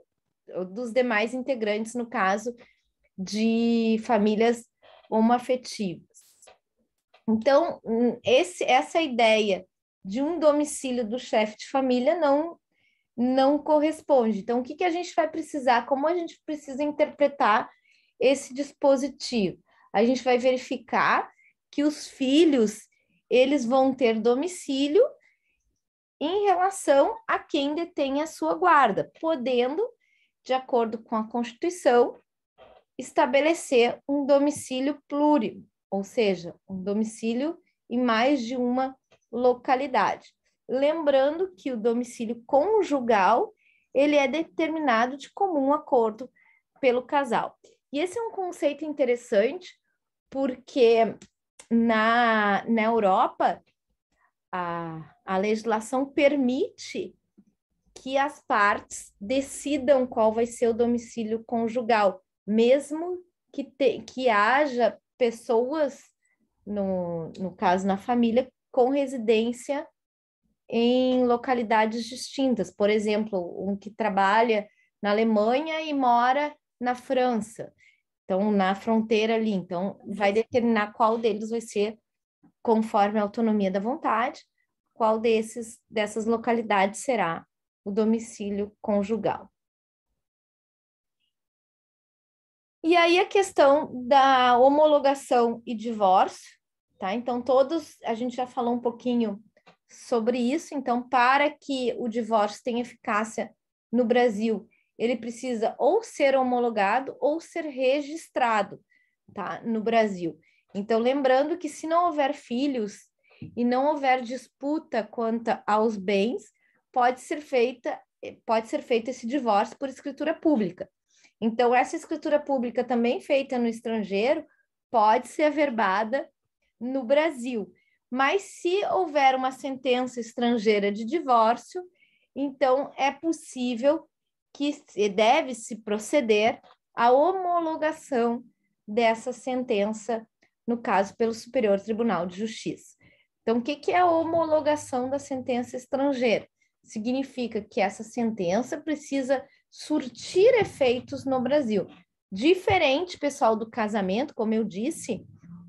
Speaker 1: dos demais integrantes, no caso de famílias homoafetivas. Então, essa ideia de um domicílio do chefe de família não corresponde. Então, o que a gente vai precisar? Como a gente precisa interpretar esse dispositivo? A gente vai verificar que os filhos, eles vão ter domicílio em relação a quem detém a sua guarda, podendo, de acordo com a Constituição, estabelecer um domicílio plúrio, ou seja, um domicílio em mais de uma localidade. Lembrando que o domicílio conjugal, ele é determinado de comum acordo pelo casal. E esse é um conceito interessante, porque na Europa, a legislação permite que as partes decidam qual vai ser o domicílio conjugal, mesmo que haja pessoas, no caso, na família, com residência em localidades distintas. Por exemplo, um que trabalha na Alemanha e mora na França, então, na fronteira ali. Então, vai determinar qual deles vai ser, conforme a autonomia da vontade, qual dessas localidades será o domicílio conjugal. E aí a questão da homologação e divórcio, tá? Então, a gente já falou um pouquinho sobre isso. Então, para que o divórcio tenha eficácia no Brasil, ele precisa ou ser homologado ou ser registrado, tá? No Brasil. Então, lembrando que se não houver filhos e não houver disputa quanto aos bens, pode ser feito esse divórcio por escritura pública. Então, essa escritura pública também feita no estrangeiro pode ser averbada no Brasil. Mas se houver uma sentença estrangeira de divórcio, então é possível que deve-se proceder à homologação dessa sentença, no caso, pelo Superior Tribunal de Justiça. Então, o que é a homologação da sentença estrangeira? Significa que essa sentença precisa surtir efeitos no Brasil. Diferente, pessoal, do casamento, como eu disse,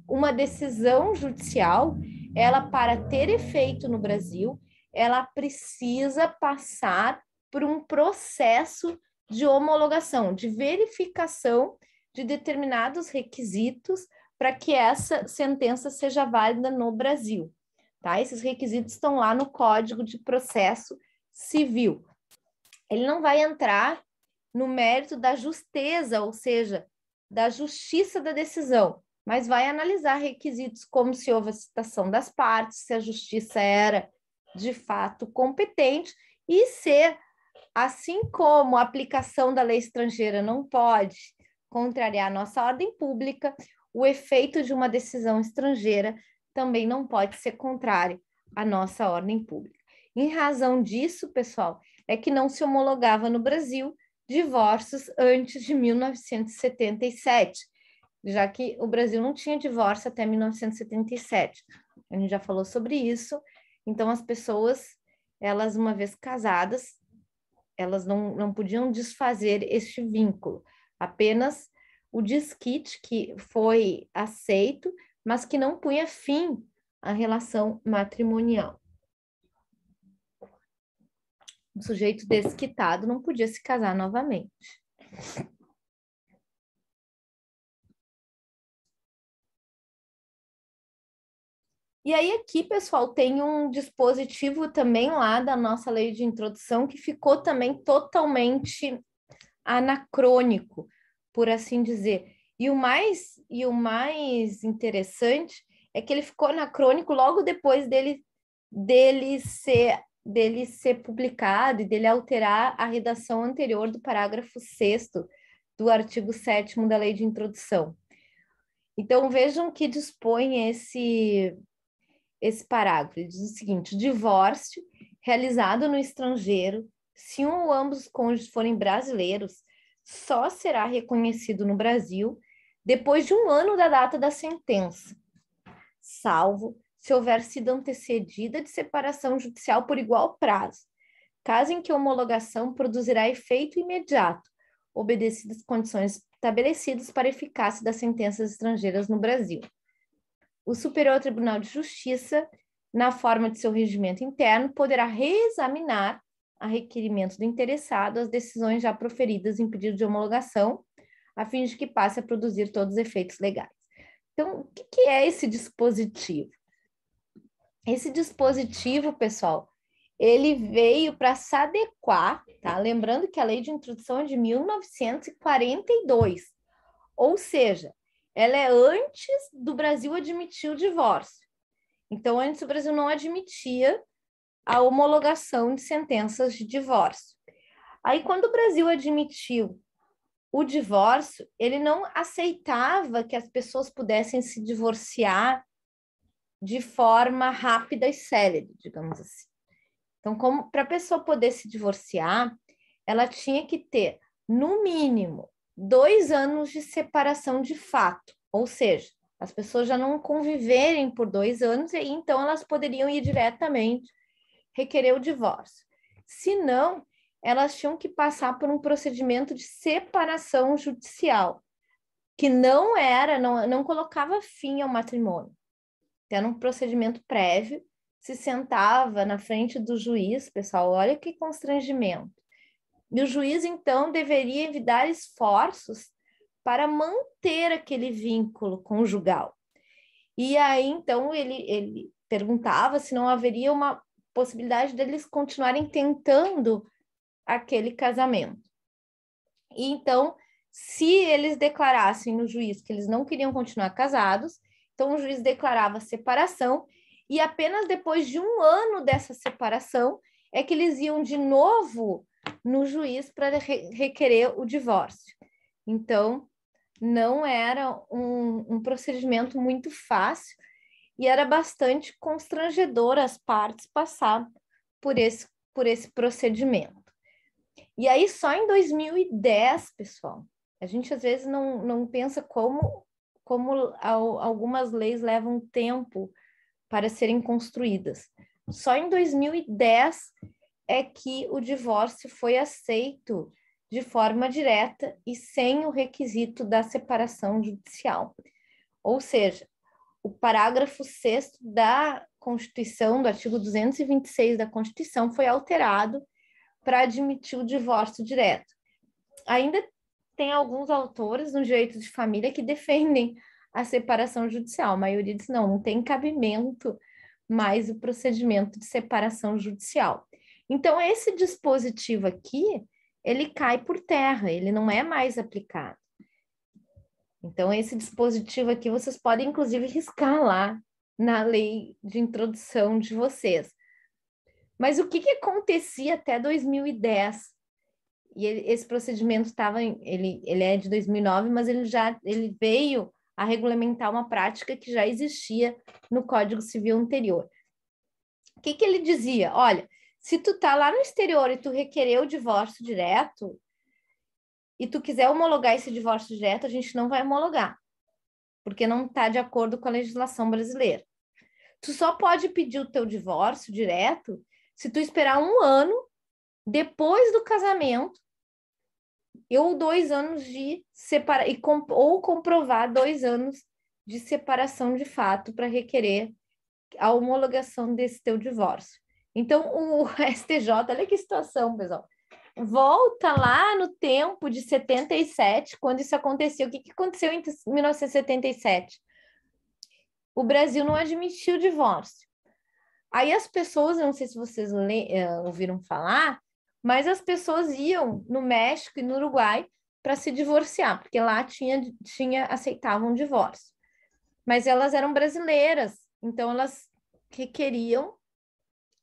Speaker 1: uma decisão judicial, ela, para ter efeito no Brasil, ela precisa passar por um processo de homologação, de verificação de determinados requisitos para que essa sentença seja válida no Brasil. Tá? Esses requisitos estão lá no Código de Processo Civil. Ele não vai entrar no mérito da justeza, ou seja, da justiça da decisão, mas vai analisar requisitos como se houve a citação das partes, se a justiça era de fato competente e se, assim como a aplicação da lei estrangeira não pode contrariar a nossa ordem pública, o efeito de uma decisão estrangeira também não pode ser contrário à nossa ordem pública. Em razão disso, pessoal, é que não se homologava no Brasil divórcios antes de 1977, já que o Brasil não tinha divórcio até 1977. A gente já falou sobre isso. Então, as pessoas, elas, uma vez casadas, elas não podiam desfazer este vínculo. Apenas o desquite, que foi aceito, mas que não punha fim à relação matrimonial. O sujeito desquitado não podia se casar novamente. E aí aqui, pessoal, tem um dispositivo também lá da nossa lei de introdução que ficou também totalmente anacrônico, por assim dizer. E o mais interessante é que ele ficou anacrônico logo depois dele ser publicado e dele alterar a redação anterior do parágrafo 6º do artigo 7º da lei de introdução. Então, vejam que dispõe esse parágrafo. Ele diz o seguinte: o divórcio realizado no estrangeiro, se um ou ambos os cônjuges forem brasileiros, só será reconhecido no Brasil depois de 1 ano da data da sentença, salvo se houver sido antecedida de separação judicial por igual prazo, caso em que a homologação produzirá efeito imediato, obedecidas as condições estabelecidas para a eficácia das sentenças estrangeiras no Brasil. O Superior Tribunal de Justiça, na forma de seu regimento interno, poderá reexaminar, a requerimento do interessado, as decisões já proferidas em pedido de homologação, a fim de que passe a produzir todos os efeitos legais. Então, o que é esse dispositivo? Esse dispositivo, pessoal, ele veio para se adequar, tá? Lembrando que a lei de introdução é de 1942, ou seja, ela é antes do Brasil admitir o divórcio. Então, antes o Brasil não admitia a homologação de sentenças de divórcio. Aí, quando o Brasil admitiu o divórcio, ele não aceitava que as pessoas pudessem se divorciar de forma rápida e célere, digamos assim. Então, como para a pessoa poder se divorciar, ela tinha que ter, no mínimo, 2 anos de separação de fato, ou seja, as pessoas já não conviverem por 2 anos, e aí, então elas poderiam ir diretamente requerer o divórcio. Se não, elas tinham que passar por um procedimento de separação judicial, que não colocava fim ao matrimônio. Era um procedimento prévio, se sentava na frente do juiz, pessoal, olha que constrangimento. E o juiz, então, deveria evitar esforços para manter aquele vínculo conjugal. E aí, então, ele perguntava se não haveria uma possibilidade deles continuarem tentando aquele casamento. E então, se eles declarassem no juiz que eles não queriam continuar casados, então o juiz declarava separação, e apenas depois de 1 ano dessa separação é que eles iam de novo no juiz para requerer o divórcio. Então, não era um procedimento muito fácil e era bastante constrangedor as partes passar por esse procedimento. E aí, só em 2010, pessoal, a gente às vezes não pensa como algumas leis levam tempo para serem construídas. Só em 2010 é que o divórcio foi aceito de forma direta e sem o requisito da separação judicial. Ou seja, o parágrafo 6º da Constituição, do artigo 226 da Constituição, foi alterado para admitir o divórcio direto. Ainda tem alguns autores no direito de família que defendem a separação judicial. A maioria diz não tem cabimento mais o procedimento de separação judicial. Então, esse dispositivo aqui, ele cai por terra, ele não é mais aplicado. Então, esse dispositivo aqui, vocês podem, inclusive, riscar lá na lei de introdução de vocês. Mas o que acontecia até 2010? E esse procedimento estava, ele é de 2009, mas ele veio a regulamentar uma prática que já existia no Código Civil anterior. O que ele dizia? Olha, se tu tá lá no exterior e tu requerer o divórcio direto, e tu quiser homologar esse divórcio direto, a gente não vai homologar, porque não está de acordo com a legislação brasileira. Tu só pode pedir o teu divórcio direto se tu esperar 1 ano depois do casamento ou 2 anos de separação, ou comprovar 2 anos de separação de fato para requerer a homologação desse teu divórcio. Então, o STJ, olha que situação, pessoal, volta lá no tempo de 77, quando isso aconteceu. O que aconteceu em 1977? o Brasil não admitiu o divórcio. Aí as pessoas, eu não sei se vocês ouviram falar, mas as pessoas iam no México e no Uruguai para se divorciar, porque lá aceitavam o divórcio. Mas elas eram brasileiras, então elas requeriam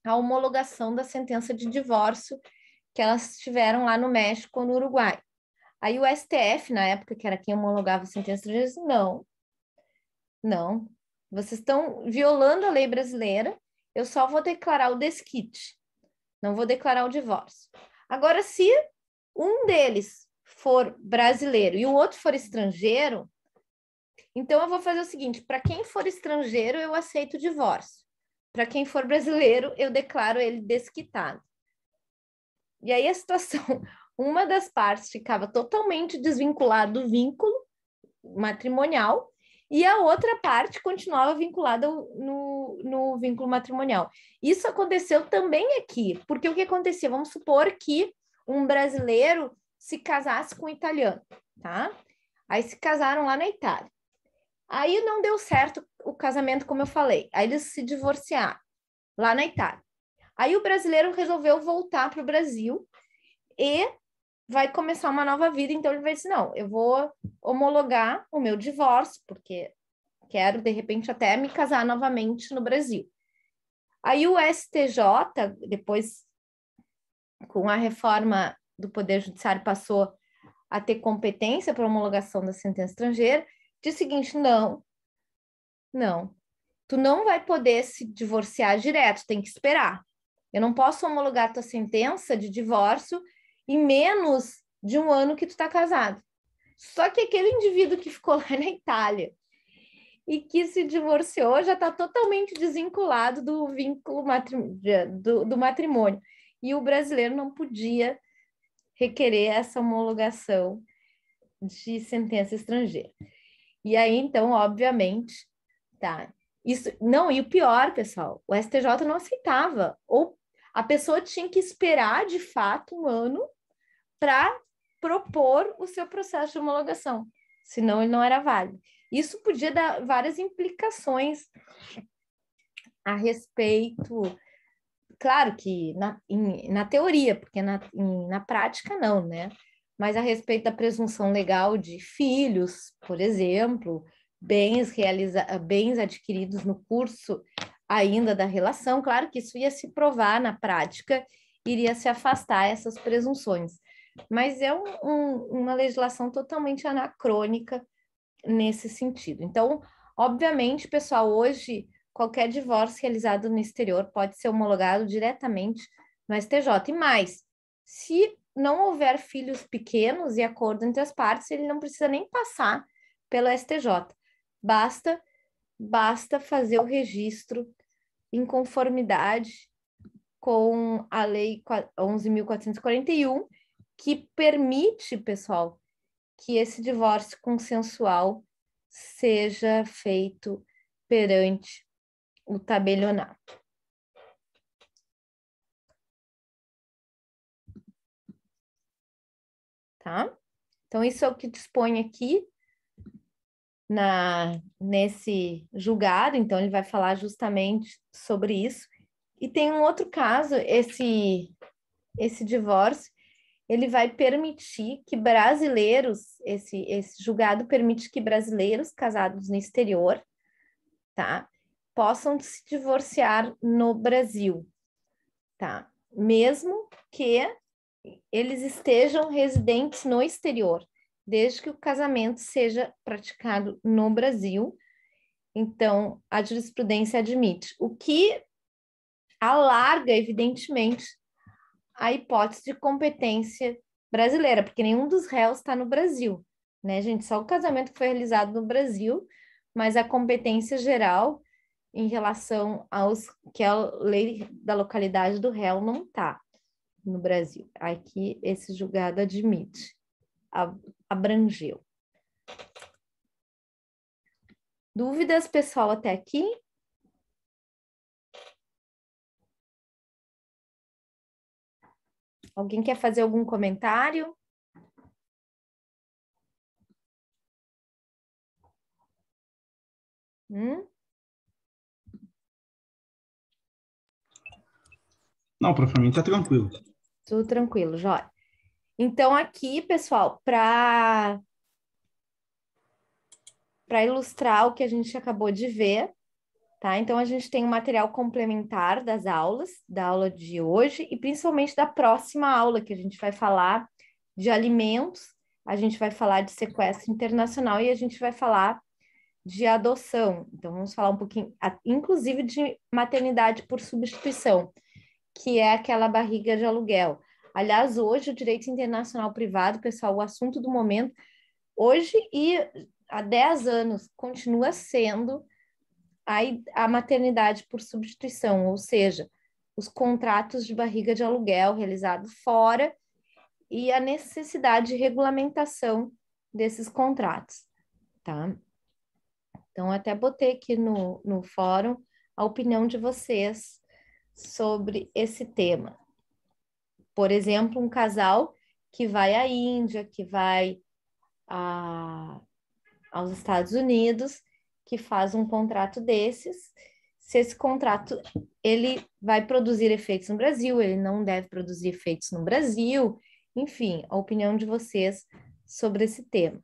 Speaker 1: a homologação da sentença de divórcio que elas tiveram lá no México ou no Uruguai. Aí o STF, na época, que era quem homologava a sentença, disse, não, vocês estão violando a lei brasileira, eu só vou declarar o desquite, não vou declarar o divórcio. Agora, se um deles for brasileiro e o outro for estrangeiro, então eu vou fazer o seguinte, para quem for estrangeiro, eu aceito o divórcio. Para quem for brasileiro, eu declaro ele desquitado. E aí a situação, uma das partes ficava totalmente desvinculada do vínculo matrimonial e a outra parte continuava vinculada no vínculo matrimonial. Isso aconteceu também aqui, porque o que acontecia? Vamos supor que um brasileiro se casasse com um italiano, tá? Aí se casaram lá na Itália. Aí não deu certo o casamento, como eu falei. Aí eles se divorciaram lá na Itália. Aí o brasileiro resolveu voltar para o Brasil e vai começar uma nova vida. Então ele vai dizer, não, eu vou homologar o meu divórcio, porque quero, de repente, até me casar novamente no Brasil. Aí o STJ, depois, com a reforma do Poder Judiciário, passou a ter competência para homologação da sentença estrangeira, diz o seguinte, não, tu não vai poder se divorciar direto, tem que esperar. Eu não posso homologar tua sentença de divórcio em menos de um ano que tu está casado. Só que aquele indivíduo que ficou lá na Itália e que se divorciou já está totalmente desvinculado do vínculo do matrimônio. E o brasileiro não podia requerer essa homologação de sentença estrangeira. E aí, então, obviamente, tá. Isso, não, e o pior, pessoal, o STJ não aceitava. Ou a pessoa tinha que esperar, de fato, um ano para propor o seu processo de homologação, senão ele não era válido. Isso podia dar várias implicações a respeito, claro que na teoria, porque na prática não, né? Mas a respeito da presunção legal de filhos, por exemplo, bens adquiridos no curso ainda da relação, claro que isso ia se provar na prática, iria se afastar essas presunções. Mas é uma legislação totalmente anacrônica nesse sentido. Então, obviamente, pessoal, hoje qualquer divórcio realizado no exterior pode ser homologado diretamente no STJ. E mais, se não houver filhos pequenos e acordo entre as partes, ele não precisa nem passar pelo STJ. Basta fazer o registro em conformidade com a Lei 11.441, que permite, pessoal, que esse divórcio consensual seja feito perante o tabelionato. Tá? Então, isso é o que dispõe aqui nesse julgado, então ele vai falar justamente sobre isso. E tem um outro caso, esse divórcio, ele vai permitir que brasileiros, esse julgado permite que brasileiros casados no exterior, tá, possam se divorciar no Brasil, tá? Mesmo que eles estejam residentes no exterior, desde que o casamento seja praticado no Brasil. Então, a jurisprudência admite, o que alarga, evidentemente, a hipótese de competência brasileira, porque nenhum dos réus está no Brasil, né, gente? Só o casamento que foi realizado no Brasil, mas a competência geral em relação que a lei da localidade do réu não está no Brasil. Aqui esse julgado admite, abrangeu. Dúvidas, pessoal, até aqui? Alguém quer fazer algum comentário?
Speaker 6: Não, para mim tá tranquilo.
Speaker 1: Tudo tranquilo, Jóia. Então, aqui, pessoal, para ilustrar o que a gente acabou de ver, tá? Então, a gente tem um material complementar das aulas, da aula de hoje e principalmente da próxima aula, que a gente vai falar de alimentos, a gente vai falar de sequestro internacional e a gente vai falar de adoção. Então, vamos falar um pouquinho, inclusive, de maternidade por substituição, que é aquela barriga de aluguel. Aliás, hoje, o direito internacional privado, pessoal, o assunto do momento, hoje e há 10 anos, continua sendo a maternidade por substituição, ou seja, os contratos de barriga de aluguel realizados fora e a necessidade de regulamentação desses contratos, tá? Então, até botei aqui no fórum a opinião de vocês sobre esse tema. Por exemplo, um casal que vai à Índia, que vai aos Estados Unidos, que faz um contrato desses, se esse contrato ele vai produzir efeitos no Brasil, ele não deve produzir efeitos no Brasil, enfim, a opinião de vocês sobre esse tema.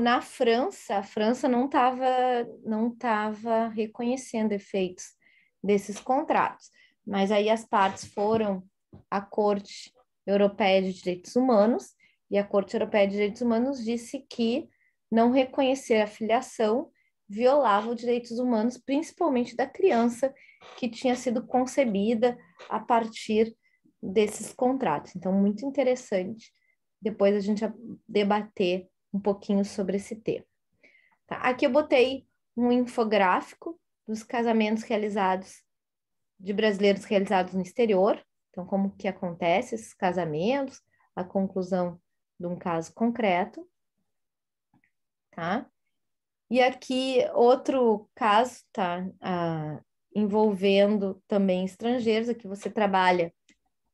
Speaker 1: Na França, a França não estava reconhecendo efeitos desses contratos, mas aí as partes foram à Corte Europeia de Direitos Humanos, e a Corte Europeia de Direitos Humanos disse que não reconhecer a filiação violava os direitos humanos, principalmente da criança que tinha sido concebida a partir desses contratos. Então, muito interessante depois a gente debater um pouquinho sobre esse tema. Tá? Aqui eu botei um infográfico dos casamentos realizados, de brasileiros realizados no exterior. Então, como que acontece esses casamentos, a conclusão de um caso concreto, tá? E aqui outro caso, tá? Envolvendo também estrangeiros. Aqui você trabalha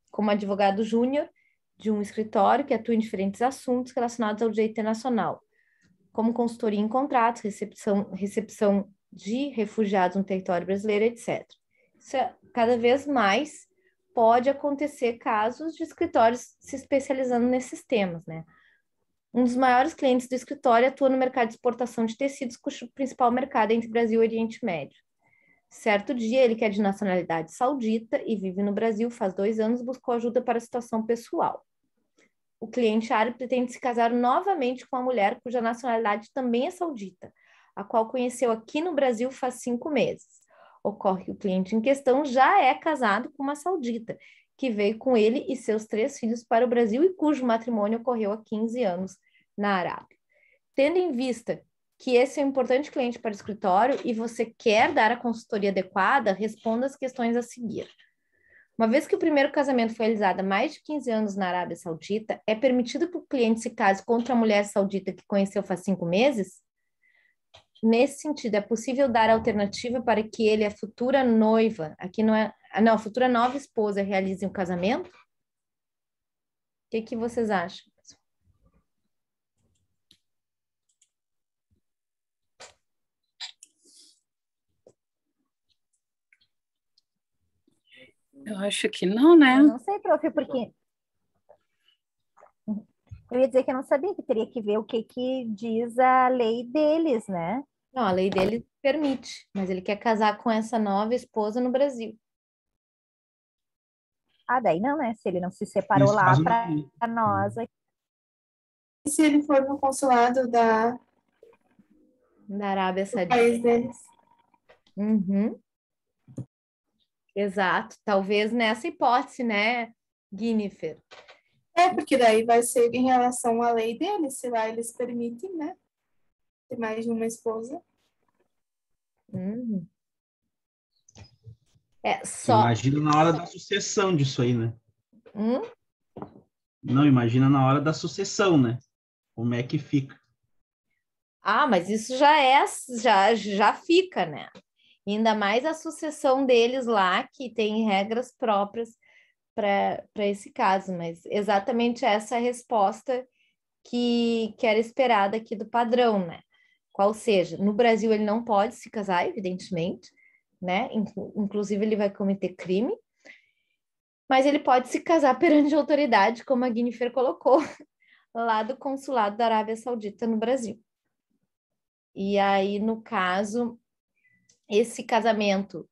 Speaker 1: como advogado júnior de um escritório que atua em diferentes assuntos relacionados ao direito internacional, como consultoria em contratos, recepção de refugiados no território brasileiro, etc. Isso cada vez mais pode acontecer casos de escritórios se especializando nesses temas, né? Um dos maiores clientes do escritório atua no mercado de exportação de tecidos, cujo principal mercado é entre Brasil e Oriente Médio. Certo dia, ele que é de nacionalidade saudita e vive no Brasil faz 2 anos, buscou ajuda para a situação pessoal. O cliente árabe pretende se casar novamente com uma mulher cuja nacionalidade também é saudita, a qual conheceu aqui no Brasil faz 5 meses. Ocorre que o cliente em questão já é casado com uma saudita, que veio com ele e seus 3 filhos para o Brasil e cujo matrimônio ocorreu há 15 anos na Arábia. Tendo em vista que esse é um importante cliente para o escritório e você quer dar a consultoria adequada, responda as questões a seguir. Uma vez que o primeiro casamento foi realizado há mais de 15 anos na Arábia Saudita, é permitido que o cliente se case contra a mulher saudita que conheceu faz 5 meses? Nesse sentido, é possível dar alternativa para que ele, a futura noiva, aqui não é, não, a futura nova esposa, realize um casamento? O que vocês acham?
Speaker 3: Eu acho que não, né?
Speaker 7: Eu não sei, prof, porque eu ia dizer que eu não sabia, que teria que ver o que diz a lei deles, né?
Speaker 1: Não, a lei dele permite, mas ele quer casar com essa nova esposa no Brasil.
Speaker 7: Ah, daí não, né? Se ele não se separou
Speaker 6: Nesse
Speaker 7: lá
Speaker 6: caso,
Speaker 7: para
Speaker 6: não.
Speaker 7: nós aqui.
Speaker 8: E se ele for no consulado
Speaker 1: Da Arábia
Speaker 8: do
Speaker 1: Saudita.
Speaker 8: país deles?
Speaker 1: Uhum. Exato, talvez nessa hipótese, né, Guinevere?
Speaker 8: Porque daí vai ser em relação à lei deles, se lá eles permitem, né? Ter mais de uma esposa.
Speaker 1: Uhum.
Speaker 6: Imagina na hora da sucessão disso aí, né? Não, imagina na hora da sucessão, né? Como é que fica?
Speaker 1: Ah, mas isso já fica, né? Ainda mais a sucessão deles lá, que tem regras próprias para esse caso, mas exatamente essa é a resposta que era esperada aqui do padrão, né? Qual seja, no Brasil ele não pode se casar, evidentemente, né? Inclusive ele vai cometer crime, mas ele pode se casar perante a autoridade, como a Guinevere colocou, lá do consulado da Arábia Saudita no Brasil. E aí, no caso, esse casamento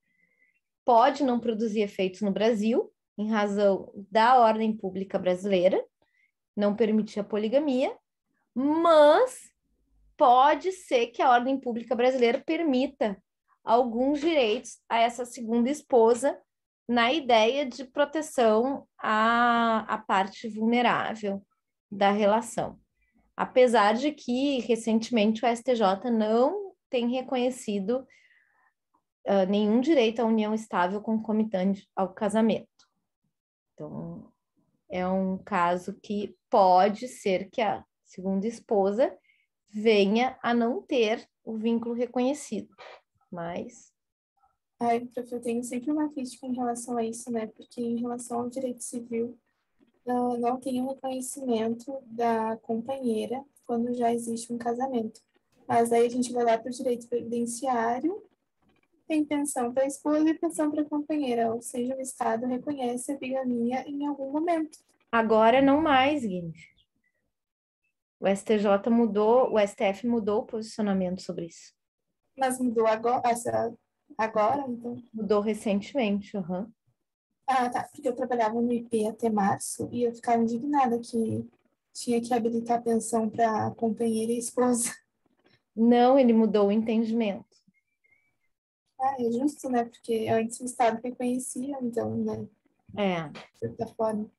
Speaker 1: pode não produzir efeitos no Brasil, em razão da ordem pública brasileira, não permitir a poligamia, mas pode ser que a ordem pública brasileira permita alguns direitos a essa segunda esposa na ideia de proteção à parte vulnerável da relação. Apesar de que, recentemente, o STJ não tem reconhecido nenhum direito à união estável concomitante ao casamento. Então, é um caso que pode ser que a segunda esposa venha a não ter o vínculo reconhecido, mas...
Speaker 8: Ai, prof, eu tenho sempre uma crítica em relação a isso, né? Porque em relação ao direito civil, não tem um reconhecimento da companheira quando já existe um casamento. Mas aí a gente vai lá para o direito previdenciário, tem pensão para a esposa e pensão para a companheira, ou seja, o Estado reconhece a bigamia em algum momento.
Speaker 1: Agora não mais, Guilherme. O STJ mudou, o STF mudou o posicionamento sobre isso.
Speaker 8: Mas mudou agora, então?
Speaker 1: Mudou recentemente, uhum.
Speaker 8: Ah, tá, porque eu trabalhava no IP até março e eu ficava indignada que tinha que habilitar a pensão para companheira e esposa.
Speaker 1: Não, ele mudou o entendimento.
Speaker 8: Ah, é justo, né? Porque antes o Estado reconhecia, então, né? De certa forma.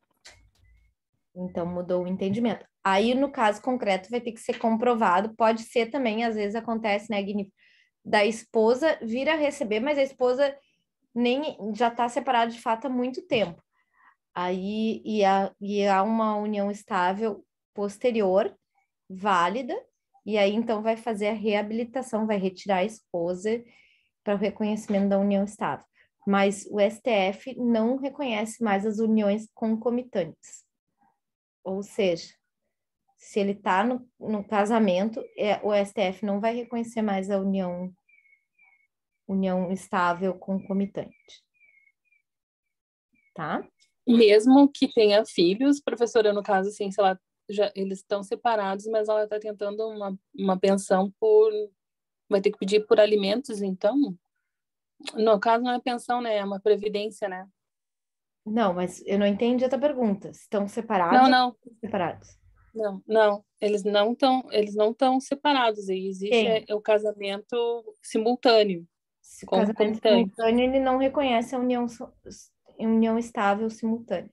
Speaker 1: Então, mudou o entendimento. Aí, no caso concreto, vai ter que ser comprovado. Pode ser também, às vezes acontece, né, Guilherme, da esposa vir a receber, mas a esposa nem já está separada de fato há muito tempo. Aí, e há uma união estável posterior, válida, e aí, então, vai fazer a reabilitação, vai retirar a esposa para o reconhecimento da união estável. Mas o STF não reconhece mais as uniões concomitantes. Ou seja, se ele está no casamento, o STF não vai reconhecer mais a união estável concomitante. Tá?
Speaker 3: Mesmo que tenha filhos, professora, no caso, assim, sei lá, eles estão separados, mas ela está tentando uma pensão vai ter que pedir por alimentos, então? No caso, não é pensão, né? É uma previdência, né?
Speaker 1: Não, mas eu não entendi a tua pergunta. Estão separados?
Speaker 3: Não.
Speaker 1: Separados.
Speaker 3: Não. Eles não estão separados. Existe o casamento simultâneo.
Speaker 1: Se o casamento simultâneo, ele não reconhece a união estável simultânea.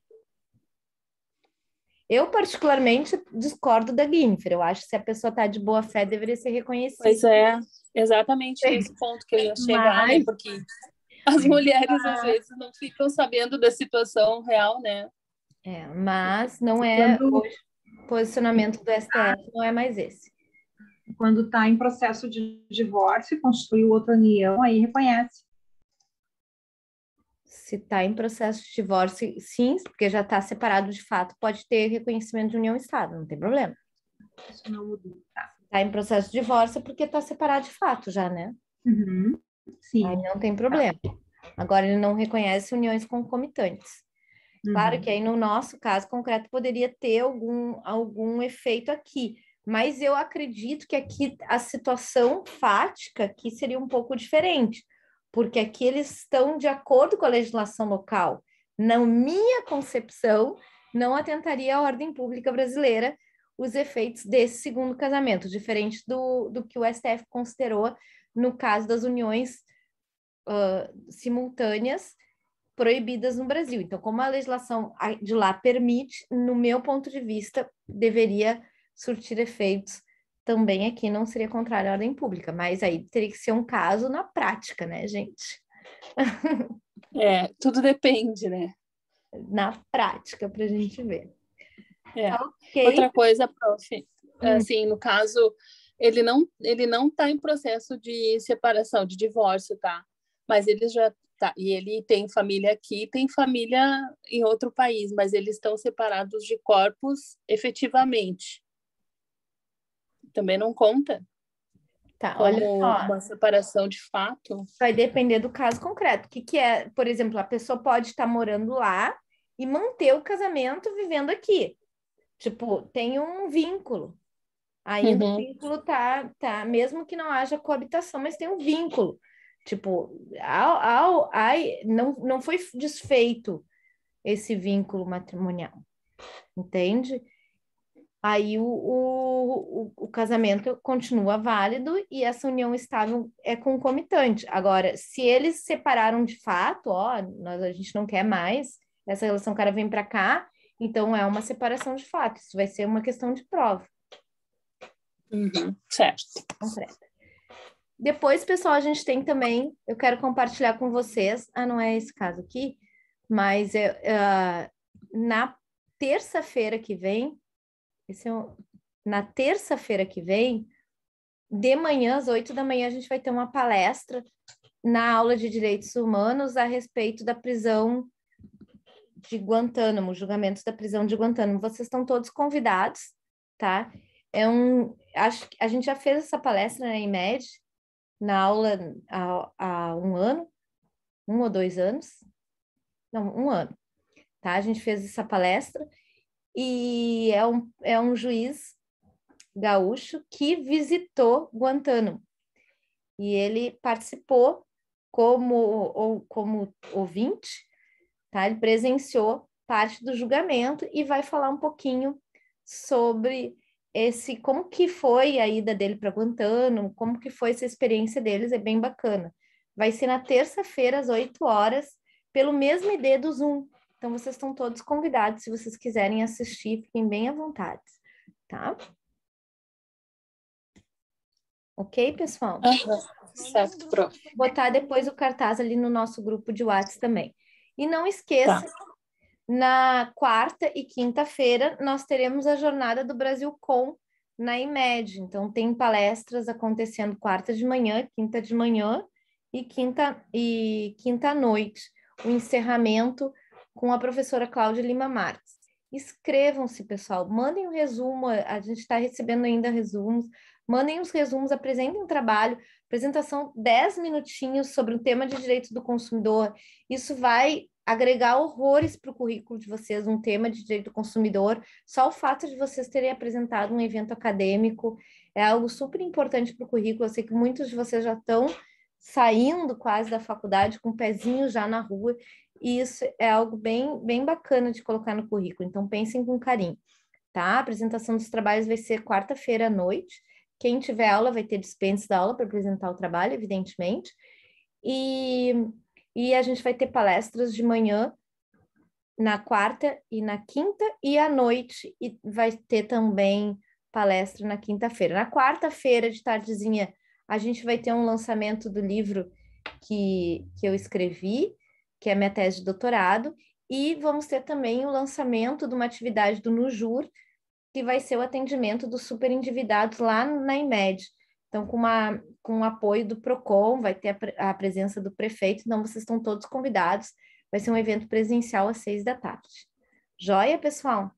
Speaker 1: Eu, particularmente, discordo da Guinevere. Eu acho que se a pessoa está de boa fé, deveria ser reconhecida.
Speaker 3: Pois é, exatamente nesse ponto que eu ia chegar, né? Porque as mulheres, às vezes, não ficam sabendo da situação real, né?
Speaker 1: Mas não é... Hoje, o posicionamento do STF não é mais esse.
Speaker 9: Quando está em processo de divórcio, constituiu outra união, aí reconhece.
Speaker 1: Se está em processo de divórcio, sim, porque já está separado de fato, pode ter reconhecimento de união estável, não tem problema.
Speaker 9: Isso não mudou.
Speaker 1: Está em processo de divórcio porque está separado de fato já, né?
Speaker 9: Uhum. Sim.
Speaker 1: Aí não tem problema. Agora, ele não reconhece uniões concomitantes. Claro que aí, no nosso caso concreto, poderia ter algum efeito aqui, mas eu acredito que aqui a situação fática aqui seria um pouco diferente, porque aqui eles estão de acordo com a legislação local. Na minha concepção, não atentaria à ordem pública brasileira os efeitos desse segundo casamento, diferente do que o STF considerou no caso das uniões simultâneas proibidas no Brasil. Então, como a legislação de lá permite, no meu ponto de vista, deveria surtir efeitos também aqui, não seria contrário à ordem pública, mas aí teria que ser um caso na prática, né, gente?
Speaker 3: Tudo depende, né?
Speaker 1: Na prática, para a gente ver.
Speaker 3: Okay. Outra coisa, prof, assim, no caso, ele não está em processo de separação, de divórcio, tá? Mas ele já tá, e ele tem família aqui, tem família em outro país, mas eles estão separados de corpos efetivamente. Também não conta?
Speaker 1: Tá,
Speaker 3: como
Speaker 1: olha só.
Speaker 3: Uma separação de fato?
Speaker 1: Vai depender do caso concreto. O que é, por exemplo, a pessoa pode estar morando lá e manter o casamento vivendo aqui. Tipo, tem um vínculo. Ainda o vínculo tá, mesmo que não haja coabitação, mas tem um vínculo. Tipo, não foi desfeito esse vínculo matrimonial, entende? Aí o casamento continua válido e essa união estável é concomitante. Agora, se eles separaram de fato, a gente não quer mais, essa relação, o cara vem para cá, então é uma separação de fato. Isso vai ser uma questão de prova.
Speaker 3: Certo.
Speaker 1: Concreta. Depois, pessoal, a gente tem também, eu quero compartilhar com vocês, não é esse caso aqui, mas na terça-feira que vem, na terça-feira que vem, de manhã, às 8 da manhã, a gente vai ter uma palestra na aula de Direitos Humanos a respeito da prisão de Guantánamo, julgamentos da prisão de Guantánamo. Vocês estão todos convidados, tá? Acho que a gente já fez essa palestra na IMED, na aula há 1 ano, 1 ou 2 anos, não, 1 ano, tá? A gente fez essa palestra e é um juiz gaúcho que visitou Guantánamo e ele participou como ouvinte, tá? Ele presenciou parte do julgamento e vai falar um pouquinho sobre como que foi a ida dele para Guantánamo, como que foi essa experiência deles, é bem bacana. Vai ser na terça-feira, às 8 horas, pelo mesmo ID do Zoom. Então, vocês estão todos convidados, se vocês quiserem assistir, fiquem bem à vontade, tá? Ok, pessoal?
Speaker 3: Certo, prof.
Speaker 1: Vou botar depois o cartaz ali no nosso grupo de WhatsApp também. E não esqueça, na quarta e quinta-feira, nós teremos a Jornada do Brasil Com na IMED. Então, tem palestras acontecendo quarta de manhã, quinta de manhã e quinta à noite. O encerramento com a professora Cláudia Lima Marques. Inscrevam-se, pessoal. Mandem um resumo. A gente está recebendo ainda resumos. Mandem os resumos, apresentem um trabalho. Apresentação 10 minutinhos sobre o tema de direitos do consumidor. Isso vai agregar horrores para o currículo de vocês, um tema de direito do consumidor. Só o fato de vocês terem apresentado um evento acadêmico é algo super importante para o currículo. Eu sei que muitos de vocês já estão saindo quase da faculdade com o pezinho já na rua, e isso é algo bem, bem bacana de colocar no currículo. Então, pensem com carinho, tá? A apresentação dos trabalhos vai ser quarta-feira à noite. Quem tiver aula vai ter dispensa da aula para apresentar o trabalho, evidentemente. E a gente vai ter palestras de manhã, na quarta e na quinta, e à noite, e vai ter também palestra na quinta-feira. Na quarta-feira, de tardezinha, a gente vai ter um lançamento do livro que eu escrevi, que é a minha tese de doutorado, e vamos ter também o lançamento de uma atividade do Nujur, que vai ser o atendimento dos superendividados lá na IMED. Então, com o apoio do PROCON, vai ter a presença do prefeito, então vocês estão todos convidados. Vai ser um evento presencial às 6 da tarde. Joia, pessoal?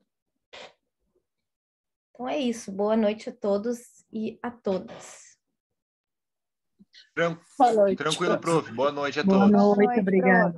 Speaker 1: Então é isso. Boa noite a todos e a todas.
Speaker 3: Boa noite,
Speaker 10: Tranquilo, prof. Boa noite a
Speaker 9: Boa
Speaker 10: todos.
Speaker 9: noite, obrigada.